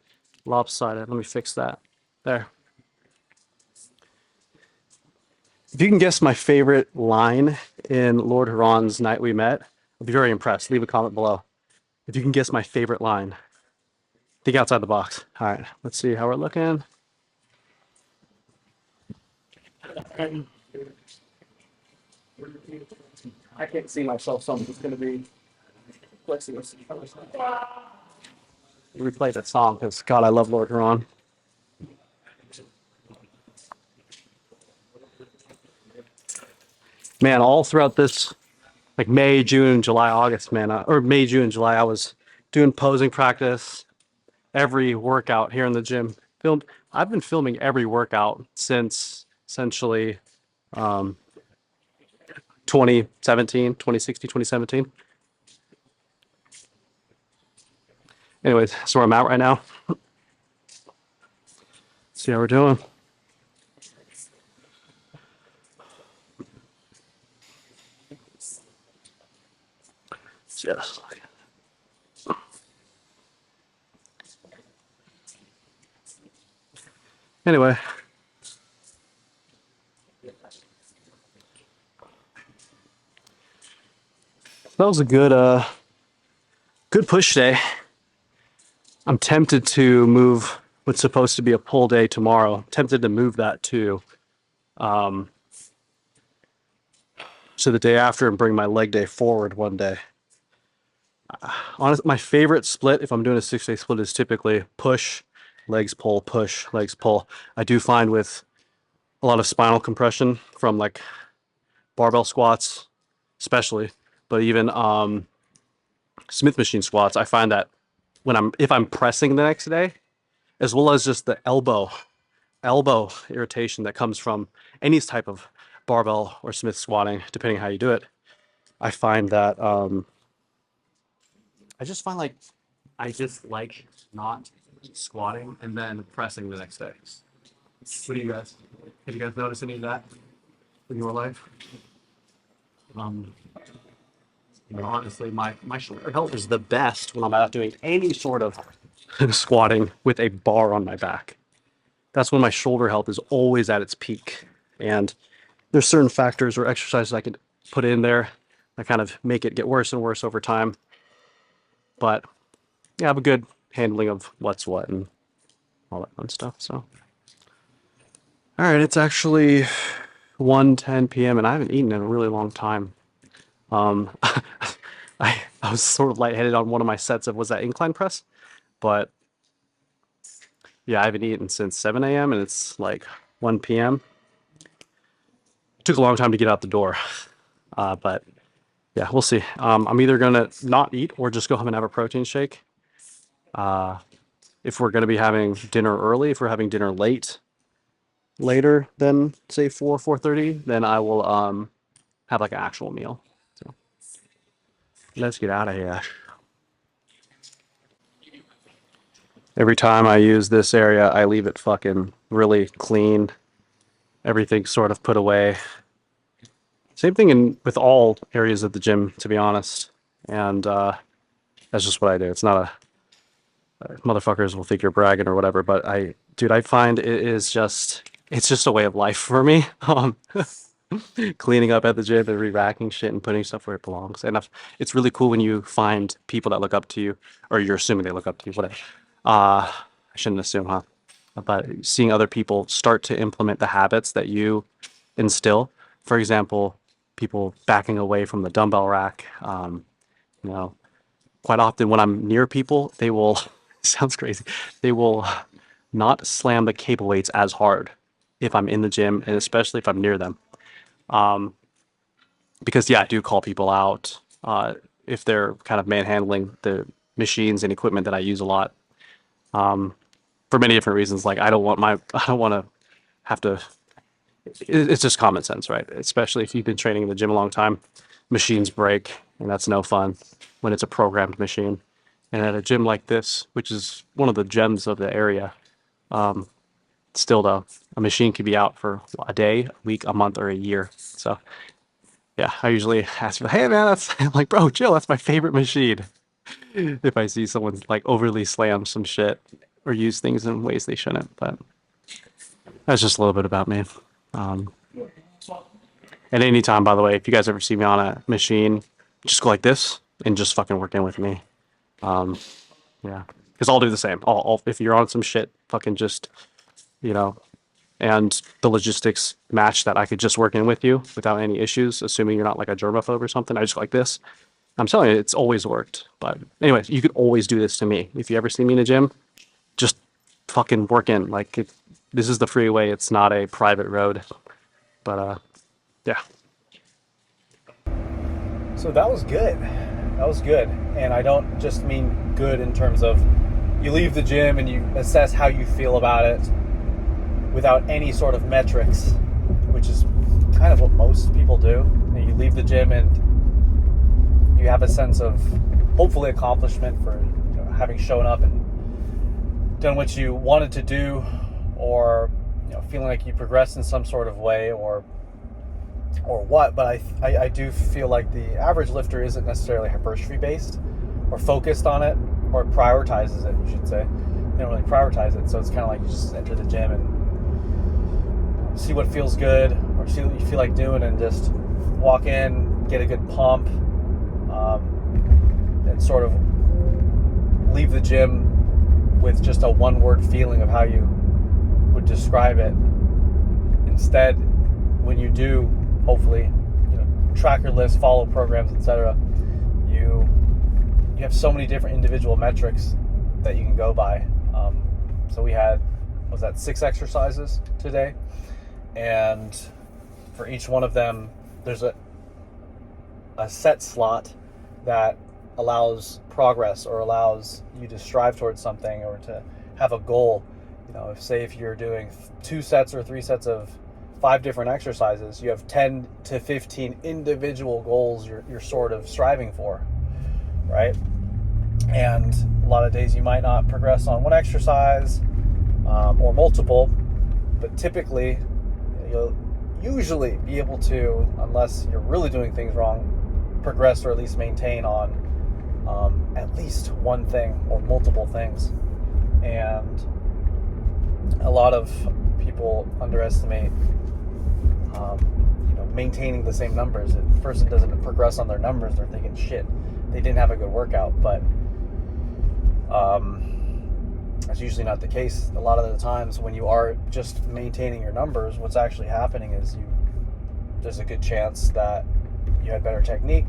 lopsided. Let me fix that. There. If you can guess my favorite line in Lord Huron's Night We Met, I'll be very impressed. Leave a comment below. If you can guess my favorite line, think outside the box. All right, let's see how we're looking. I can't see myself, so I'm just going to be flexing. Replay that song because, God, I love Lord Huron. Man, all throughout this, like May, June, July, August, man, or May, June, July, I was doing posing practice every workout here in the gym. I've been filming every workout since essentially 2016, 2017. Anyways, that's where I'm at right now. See how we're doing. Yes. Anyway. That was a good push day. I'm tempted to move what's supposed to be a pull day tomorrow. I'm tempted to move that to the day after and bring my leg day forward one day. Honestly, my favorite split, if I'm doing a 6-day split, is typically push, legs pull, push, legs pull. I do find with a lot of spinal compression from like barbell squats, especially, but even Smith machine squats, I find that if I'm pressing the next day, as well as just the elbow irritation that comes from any type of barbell or Smith squatting, depending how you do it, I find that I just like not squatting and then pressing the next day. What do you guys? Have you guys noticed any of that in your life? Honestly, my shoulder health is the best when I'm not doing any sort of squatting with a bar on my back. That's when my shoulder health is always at its peak. And there's certain factors or exercises I could put in there that kind of make it get worse and worse over time. But yeah, I have a good handling of what's what and all that fun stuff. So, all right, it's actually 1:10 p.m. and I haven't eaten in a really long time. I was sort of lightheaded on one of my sets of, was that incline press? But yeah, I haven't eaten since 7 a.m. and it's like 1 p.m. Took a long time to get out the door. But yeah, we'll see. I'm either gonna not eat or just go home and have a protein shake. If we're gonna be having dinner early, if we're having dinner later than say 4:30, then I will have like an actual meal. So let's get out of here. Every time I use this area, I leave it fucking really clean. Everything's sort of put away. Same thing with all areas of the gym, to be honest. And that's just what I do. It's not motherfuckers will think you're bragging or whatever, but I find it's just a way of life for me. cleaning up at the gym and re-racking shit and putting stuff where it belongs. And it's really cool when you find people that look up to you, or you're assuming they look up to you, whatever. I shouldn't assume, huh? But seeing other people start to implement the habits that you instill. For example, people backing away from the dumbbell rack. You know, quite often when I'm near people, they will, sounds crazy, they will not slam the cable weights as hard if I'm in the gym, and especially if I'm near them. Because yeah, I do call people out if they're kind of manhandling the machines and equipment that I use a lot for many different reasons. Like I don't want to have to. It's just common sense, right? Especially if you've been training in the gym a long time, machines break, and that's no fun when it's a programmed machine. And at a gym like this, which is one of the gems of the area, still though, a machine could be out for a day, a week, a month, or a year. So yeah, I usually ask for, hey man, that's I'm like, bro, chill, that's my favorite machine. If I see someone like overly slam some shit or use things in ways they shouldn't. But that's just a little bit about me. Um, at any time, by the way, if you guys ever see me on a machine, just go like this and just fucking work in with me. Yeah, because I'll do the same. If you're on some shit, fucking just, you know, and the logistics match that I could just work in with you without any issues, assuming you're not like a germaphobe or something. I just go like this. I'm telling you, it's always worked. But anyways, you could always do this to me. If you ever see me in a gym, just fucking work in. Like, this is the freeway. It's not a private road. But, yeah. So that was good. That was good. And I don't just mean good in terms of you leave the gym and you assess how you feel about it without any sort of metrics, which is kind of what most people do. And you leave the gym and you have a sense of hopefully accomplishment for having shown up and done what you wanted to do, or feeling like you progressed in some sort of way, or what. But I do feel like the average lifter isn't necessarily hypertrophy based or focused on it, or prioritizes it, you should say. They don't really prioritize it, so it's kind of like you just enter the gym and see what feels good or see what you feel like doing and just walk in, get a good pump, and sort of leave the gym with just a one-word feeling of how you would describe it. Instead, when you do hopefully track your list, follow programs, etc., you have so many different individual metrics that you can go by. So we had, was that 6 exercises today, and for each one of them there's a set slot that allows progress or allows you to strive towards something or to have a goal. If you're doing 2 sets or 3 sets of 5 different exercises, you have 10 to 15 individual goals you're sort of striving for, right? And a lot of days you might not progress on one exercise or multiple, but typically you'll usually be able to, unless you're really doing things wrong, progress or at least maintain on at least one thing or multiple things. And a lot of people underestimate maintaining the same numbers. If a person doesn't progress on their numbers, they're thinking, shit, they didn't have a good workout. But that's usually not the case. A lot of the times when you are just maintaining your numbers, what's actually happening is there's a good chance that you had better technique,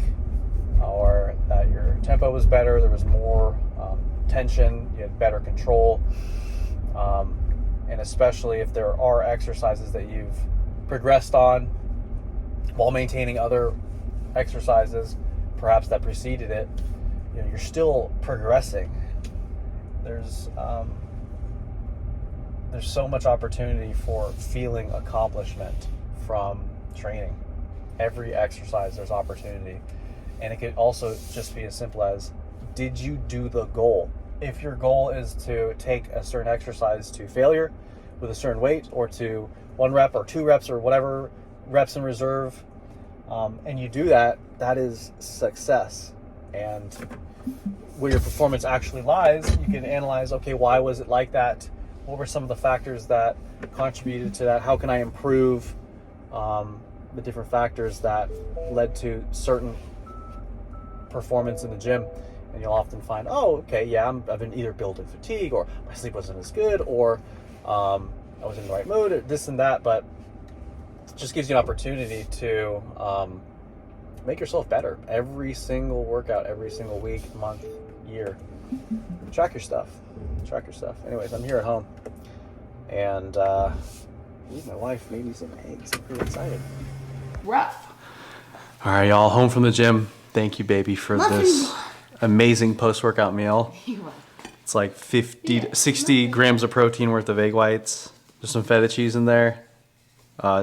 or that your tempo was better, there was more tension, you had better control, and especially if there are exercises that you've progressed on while maintaining other exercises perhaps that preceded it, you're still progressing. There's so much opportunity for feeling accomplishment from training. Every exercise there's opportunity, and it could also just be as simple as, did you do the goal? If your goal is to take a certain exercise to failure with a certain weight, or to 1 rep or 2 reps or whatever reps in reserve, and you do that, that is success. And where your performance actually lies, you can analyze, okay, why was it like that? What were some of the factors that contributed to that? How can I improve? the different factors that led to certain performance in the gym. And you'll often find, oh, okay, yeah, I've been either building fatigue, or my sleep wasn't as good, or I was in the right mood, or this and that. But it just gives you an opportunity to make yourself better every single workout, every single week, month, year. Track your stuff. Anyways, I'm here at home, and my wife made me some eggs. I'm pretty excited. Rough. All right, y'all, home from the gym. Thank you, baby, for this amazing post-workout meal. It's like 50 to 60 grams of protein worth of egg whites. There's some feta cheese in there.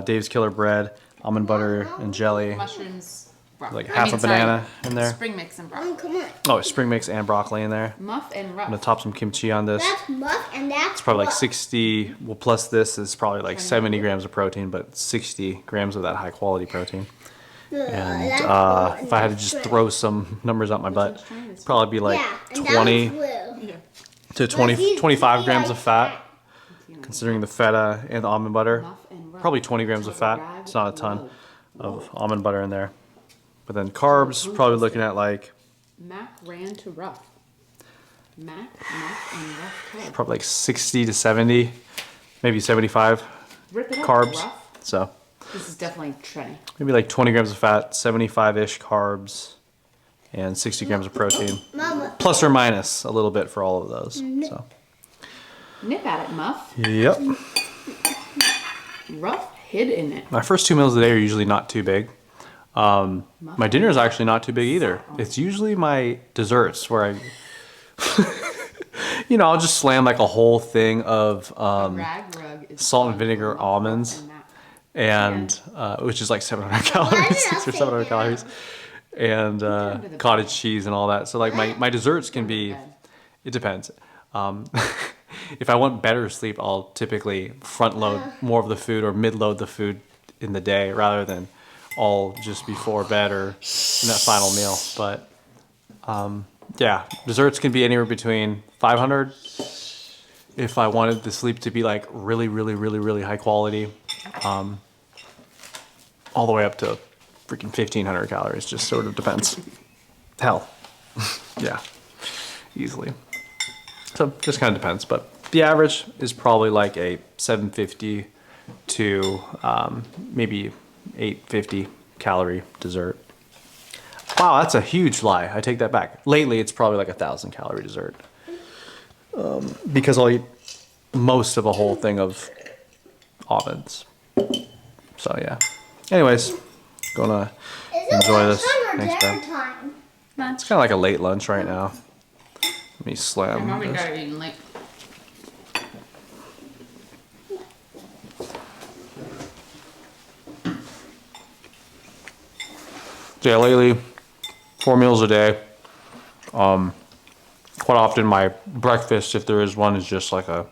Dave's Killer bread, almond butter and jelly. Mushrooms, broccoli. Like half a banana in there. Spring mix and broccoli. Come on. Oh, spring mix and broccoli in there. Muff and I'm rough. gonna top some kimchi on this. That's muff and that's It's probably like rough. 60, well, plus this is probably like 70 grams of protein, but 60 grams of that high quality protein. And if I had to just throw some numbers out my butt, it'd probably be like Yeah, and 20 that was blue. to 20, 25 grams of fat, considering the feta and the almond butter. Muff and rough. Probably 20 grams of fat. It's not a ton of almond butter in there. But then carbs, probably looking at like Mac ran to rough. Mac, muff, and rough carbs. probably like 60 to 70, maybe 75 Rip it up, carbs. rough. So This is definitely trendy. maybe like 20 grams of fat, 75-ish carbs, and 60 grams of protein. Mama. Plus or minus a little bit for all of those. So. Nip at it, Muff. Yep. Rough hid in it. My first 2 meals a day are usually not too big. My dinner is actually not too big either. It's usually my desserts where I, I'll just slam like a whole thing of Rag rug is salt and fun vinegar for Muff, almonds. and Mac. and which is like 700 calories, 600 or 700 calories, and cottage cheese and all that. So like my desserts can be, it depends. If I want better sleep, I'll typically front load more of the food or mid load the food in the day rather than all just before bed or in that final meal. But yeah, desserts can be anywhere between 500 if I wanted the sleep to be like really, really, really, really high quality, all the way up to freaking 1,500 calories. Just sort of depends. Hell, yeah, easily. So just kind of depends, but the average is probably like a 750 to maybe 850 calorie dessert. Wow, that's a huge lie. I take that back. Lately, it's probably like 1,000 calorie dessert. Because I'll eat most of a whole thing of almonds. So yeah. Anyways, gonna enjoy this. Thanks, Ben. Time. It's kind of like a late lunch right now. Let me slam Mommy this. got it eating late. So yeah, lately, 4 meals a day. Quite often my breakfast, if there is one, is just like a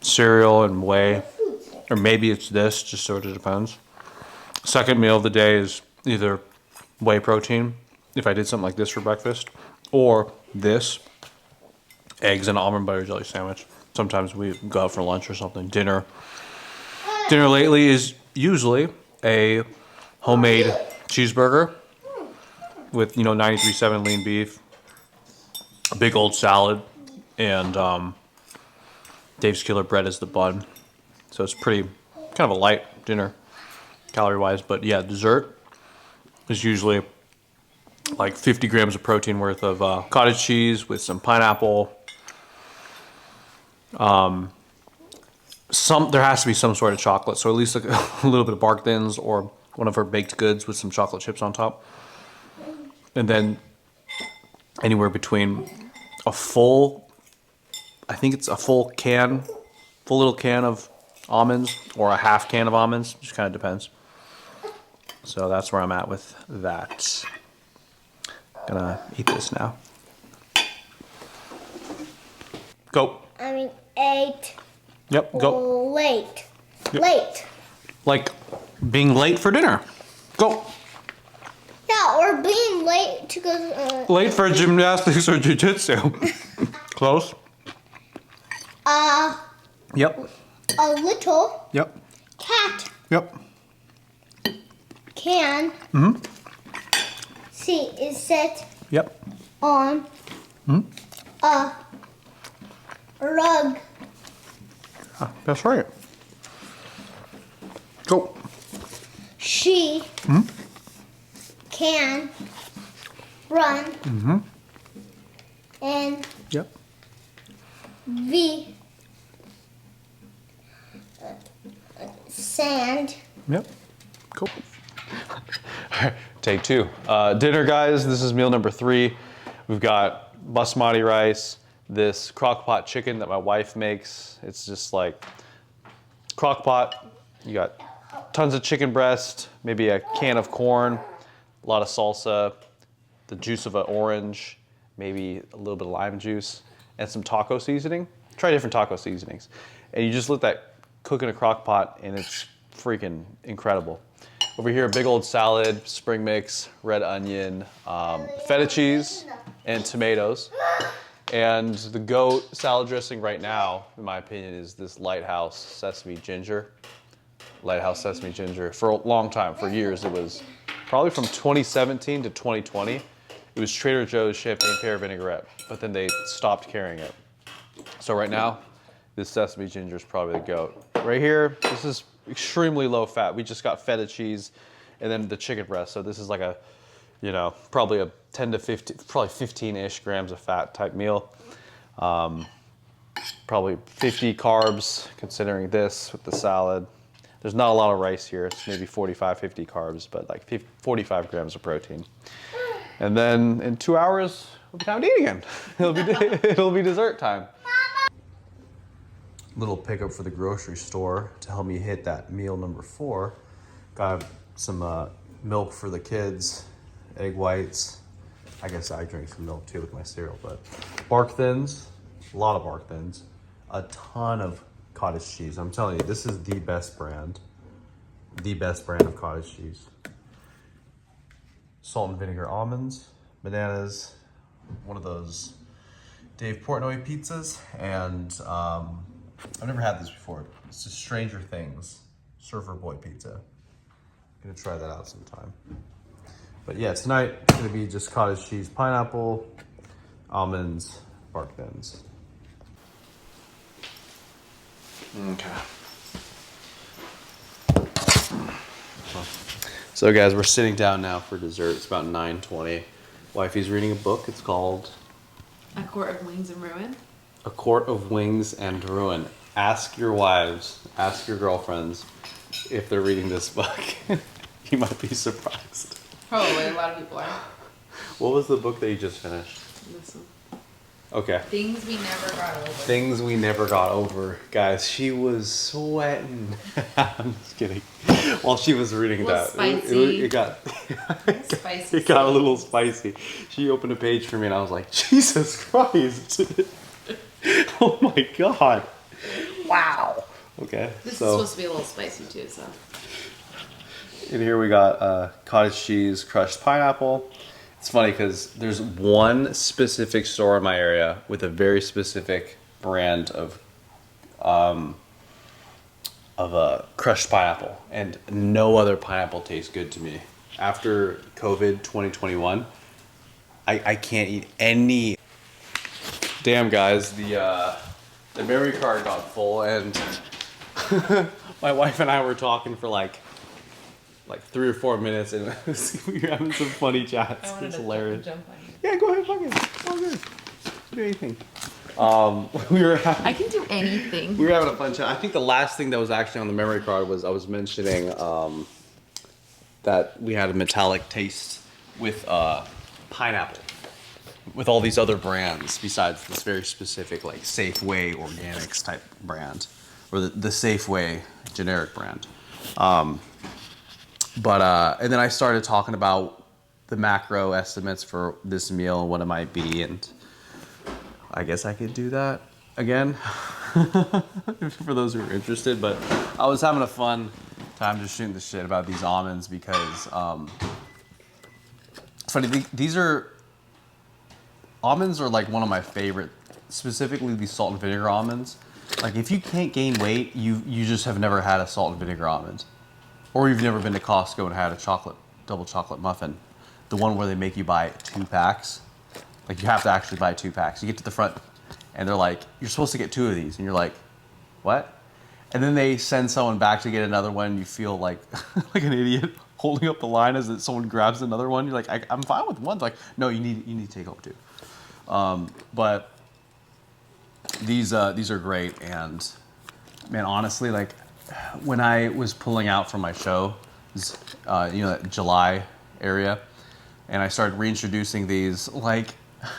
cereal and whey. Or maybe it's this, just sort of depends. Second meal of the day is either whey protein, if I did something like this for breakfast, or this, eggs and almond butter jelly sandwich. Sometimes we go out for lunch or something. Dinner lately is usually a homemade cheeseburger with 93.7 lean beef, a big old salad, and Dave's Killer bread as the bun. So it's pretty kind of a light dinner calorie wise, but yeah, dessert is usually like 50 grams of protein worth of cottage cheese with some pineapple. There has to be some sort of chocolate, so at least like a little bit of bark thins or one of her baked goods with some chocolate chips on top. And then anywhere between a full, I think it's a full little can of almonds or a half can of almonds, just kind of depends. So that's where I'm at with that. Gonna eat this now. Go. I mean, 8. Yep, go. Late. Yep. Late. Like being late for dinner. Go. Yeah, or being late to go. Late for gymnastics or jiu-jitsu. Close. A Yep. little Yep. cat. Yep. can see is set Yep. on a rug. That's right. Go. She can run in Yep. the sand. Yep. Cool. Take two. Dinner, guys. This is meal number 3. We've got basmati rice, this crock pot chicken that my wife makes. It's just like crock pot. You got tons of chicken breast, maybe a can of corn, a lot of salsa, the juice of an orange, maybe a little bit of lime juice, and some taco seasoning. Try different taco seasonings. And you just let that cook in a crock pot, and it's freaking incredible. Over here, a big old salad, spring mix, red onion, feta cheese, and tomatoes. And the GOAT salad dressing right now, in my opinion, is this Lighthouse Sesame Ginger. Lighthouse Sesame Ginger. For a long time, for years, it was probably from 2017 to 2020. It was Trader Joe's champagne pear vinaigrette, but then they stopped carrying it. So right now, this Sesame Ginger is probably the GOAT. Right here, this is extremely low fat. We just got feta cheese and then the chicken breast. So this is like a, you know, probably a 10 to 15, probably 15-ish grams of fat type meal. Probably 50 carbs considering this with the salad. There's not a lot of rice here. It's maybe 45, 50 carbs, but like 45 grams of protein. And then in 2 hours, we'll be time to eat again. It'll be dessert time. Little pickup for the grocery store to help me hit that meal number 4. Got some milk for the kids, egg whites. I guess I drink some milk too with my cereal, but bark thins, a lot of bark thins, a ton of cottage cheese. I'm telling you, this is the best brand of cottage cheese. Salt and vinegar almonds, bananas, one of those Dave Portnoy pizzas, and I've never had this before. It's just Stranger Things Surfer Boy pizza. I'm gonna try that out sometime. But yeah, tonight it's gonna be just cottage cheese, pineapple, almonds, bark thins. Okay. So guys, we're sitting down now for dessert. It's about 9:20. Wifey's reading a book. It's called A Court of Wings and Ruin. A Court of Wings and Ruin. Ask your wives, ask your girlfriends if they're reading this book. You might be surprised. Probably a lot of people are. What was the book that you just finished? This one. Okay. Things We Never Got Over. Things We Never Got Over. Guys, she was sweating. I'm just kidding. While she was reading that. Spicy. It got Spicy. it got a little spicy. She opened a page for me and I was like, Jesus Christ. Oh my God. Wow. Okay. This is supposed to be a little spicy too, so. And here we got cottage cheese, crushed pineapple. It's funny because there's one specific store in my area with a very specific brand of crushed pineapple, and no other pineapple tastes good to me. After COVID 2021, I can't eat any. Damn guys, the memory card got full, and my wife and I were talking for like 3 or 4 minutes, and we were having some funny chats. It's hilarious. Jump on you. Yeah, go ahead, fuck it. It's all good. Do anything. I can do anything. We were having a fun chat. I think the last thing that was actually on the memory card was I was mentioning that we had a metallic taste with pineapple, with all these other brands besides this very specific like Safeway Organics type brand, or the Safeway generic brand. And then I started talking about the macro estimates for this meal and what it might be, and I guess I could do that again for those who are interested. But I was having a fun time just shooting the shit about these almonds because it's funny. Almonds are like one of my favorite, specifically these salt and vinegar almonds. Like if you can't gain weight, you just have never had a salt and vinegar almond. or you've never been to Costco and had a double chocolate muffin, the one where they make you buy 2 packs. Like you have to actually buy 2 packs. You get to the front and they're like, you're supposed to get 2 of these. And you're like, what? And then they send someone back to get another one. You feel like like an idiot holding up the line as someone grabs another one. You're like, I'm fine with one. They're like, no, you need to take home 2. But these are great. And man, honestly, like when I was pulling out from my show, that July area, and I started reintroducing these, like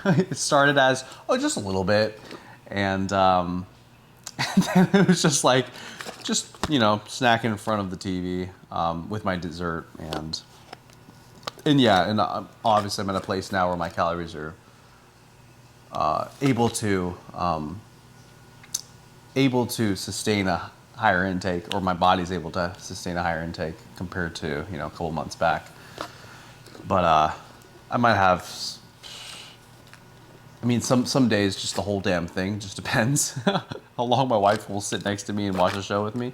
it started as, just a little bit. And then it was just like, snacking in front of the TV with my dessert. And obviously I'm at a place now where my calories are able to sustain a higher intake, or my body's able to sustain a higher intake compared to, a couple months back. But I might have, some days just the whole damn thing, just depends how long my wife will sit next to me and watch a show with me.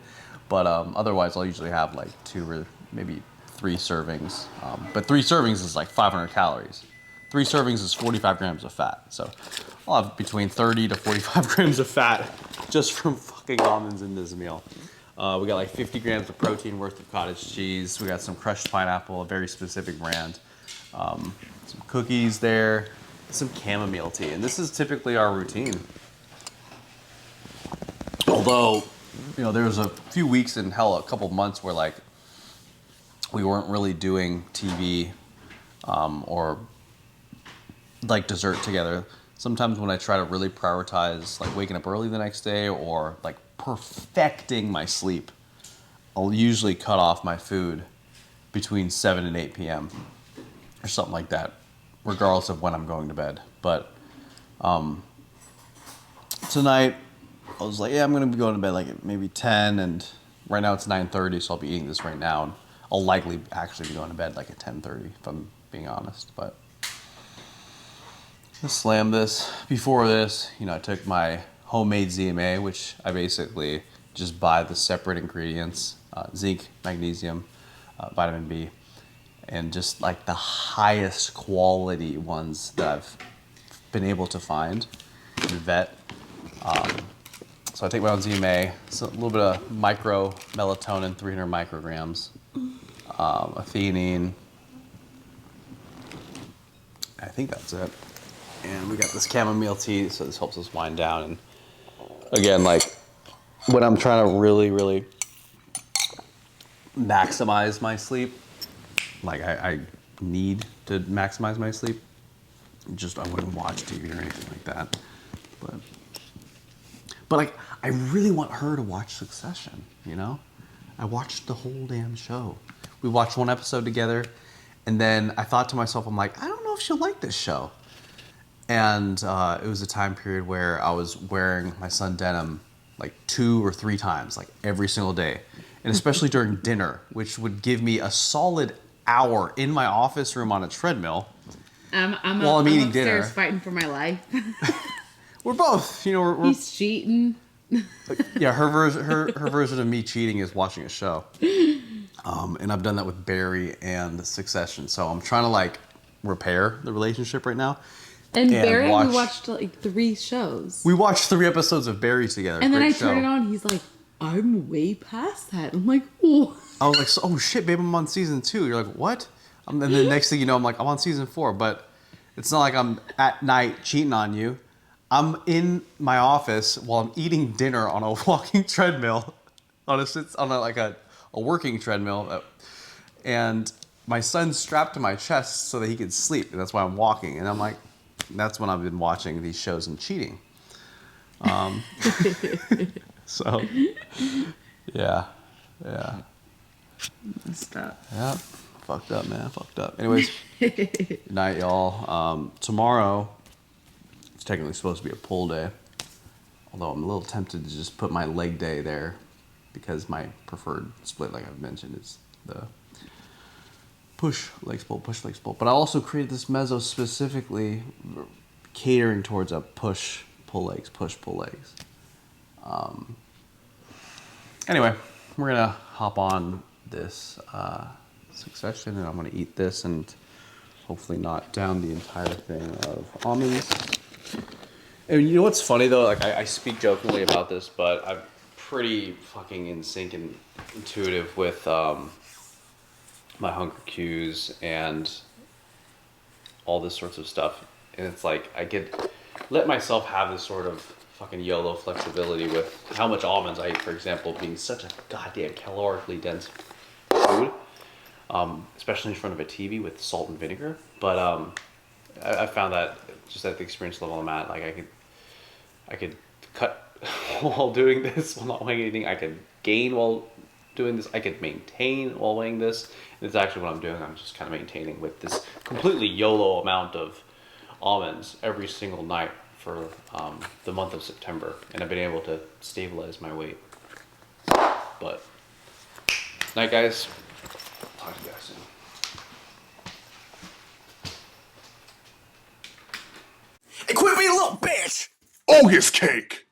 But otherwise I'll usually have like 2 or maybe 3 servings. But 3 servings is like 500 calories. 3 servings is 45 grams of fat. So I'll have between 30 to 45 grams of fat just from fucking almonds in this meal. We got like 50 grams of protein worth of cottage cheese. We got some crushed pineapple, a very specific brand. Some cookies there, some chamomile tea. And this is typically our routine. Although, there was a few weeks and hell, a couple months where like we weren't really doing TV or like dessert together. Sometimes when I try to really prioritize like waking up early the next day or like perfecting my sleep, I'll usually cut off my food between 7 and 8 p.m. or something like that, regardless of when I'm going to bed. But tonight I was like, I'm going to be going to bed like at maybe 10, and right now it's 9:30, so I'll be eating this right now, and I'll likely actually be going to bed like at 10:30 if I'm being honest. But I slammed this. Before this, I took my homemade ZMA, which I basically just buy the separate ingredients, zinc, magnesium, vitamin B, and just like the highest quality ones that I've been able to find in vet. So I take my own ZMA, so a little bit of micro melatonin, 300 micrograms, a theanine. I think that's it. And we got this chamomile tea, so this helps us wind down. And again, like when I'm trying to really, really maximize my sleep, like I need to maximize my sleep. I wouldn't watch TV or anything like that. But like I really want her to watch Succession, I watched the whole damn show. We watched 1 episode together, and then I thought to myself, I'm like, I don't know if she'll like this show. And it was a time period where I was wearing my son denim like 2 or 3 times, like every single day. And especially during dinner, which would give me a solid hour in my office room on a treadmill while I'm eating dinner. Fighting for my life. We're both, we're He's cheating. Yeah, her version of me cheating is watching a show. And I've done that with Barry and Succession. So I'm trying to like repair the relationship right now. And Barry, we watched like 3 shows. We watched 3 episodes of Barry together. And then I turn it on, he's like, I'm way past that. I'm like, oh. I was like, oh shit, babe, I'm on season 2. You're like, what? And then the next thing you know, I'm like, I'm on season 4. But it's not like I'm at night cheating on you. I'm in my office while I'm eating dinner on a walking treadmill, on a working treadmill, and my son's strapped to my chest so that he could sleep, and that's why I'm walking. And I'm like, that's when I've been watching these shows and cheating. So, yeah. Stop. Yeah, fucked up, man, fucked up. Anyways, good night, y'all. Tomorrow, it's technically supposed to be a pull day, although I'm a little tempted to just put my leg day there because my preferred split, like I've mentioned, is the push legs pull, push legs pull. But I also created this mezzo specifically catering towards a push pull legs, push pull legs. Anyway, we're gonna hop on this succession, and I'm gonna eat this and hopefully not down the entire thing of almonds. And you know what's funny though? Like I speak jokingly about this, but I'm pretty fucking in sync and intuitive with my hunger cues and all this sorts of stuff. And it's like I could let myself have this sort of fucking YOLO flexibility with how much almonds I eat, for example, being such a goddamn calorically dense food, especially in front of a TV with salt and vinegar. But I found that just at the experience level I'm at, like I could cut while doing this, while not weighing anything. I could gain while doing this. I could maintain while weighing this. And it's actually what I'm doing. I'm just kind of maintaining with this completely YOLO amount of almonds every single night for the month of September. And I've been able to stabilize my weight. But, night guys. Talk to you guys soon. Hey, quit being a little bitch! August cake!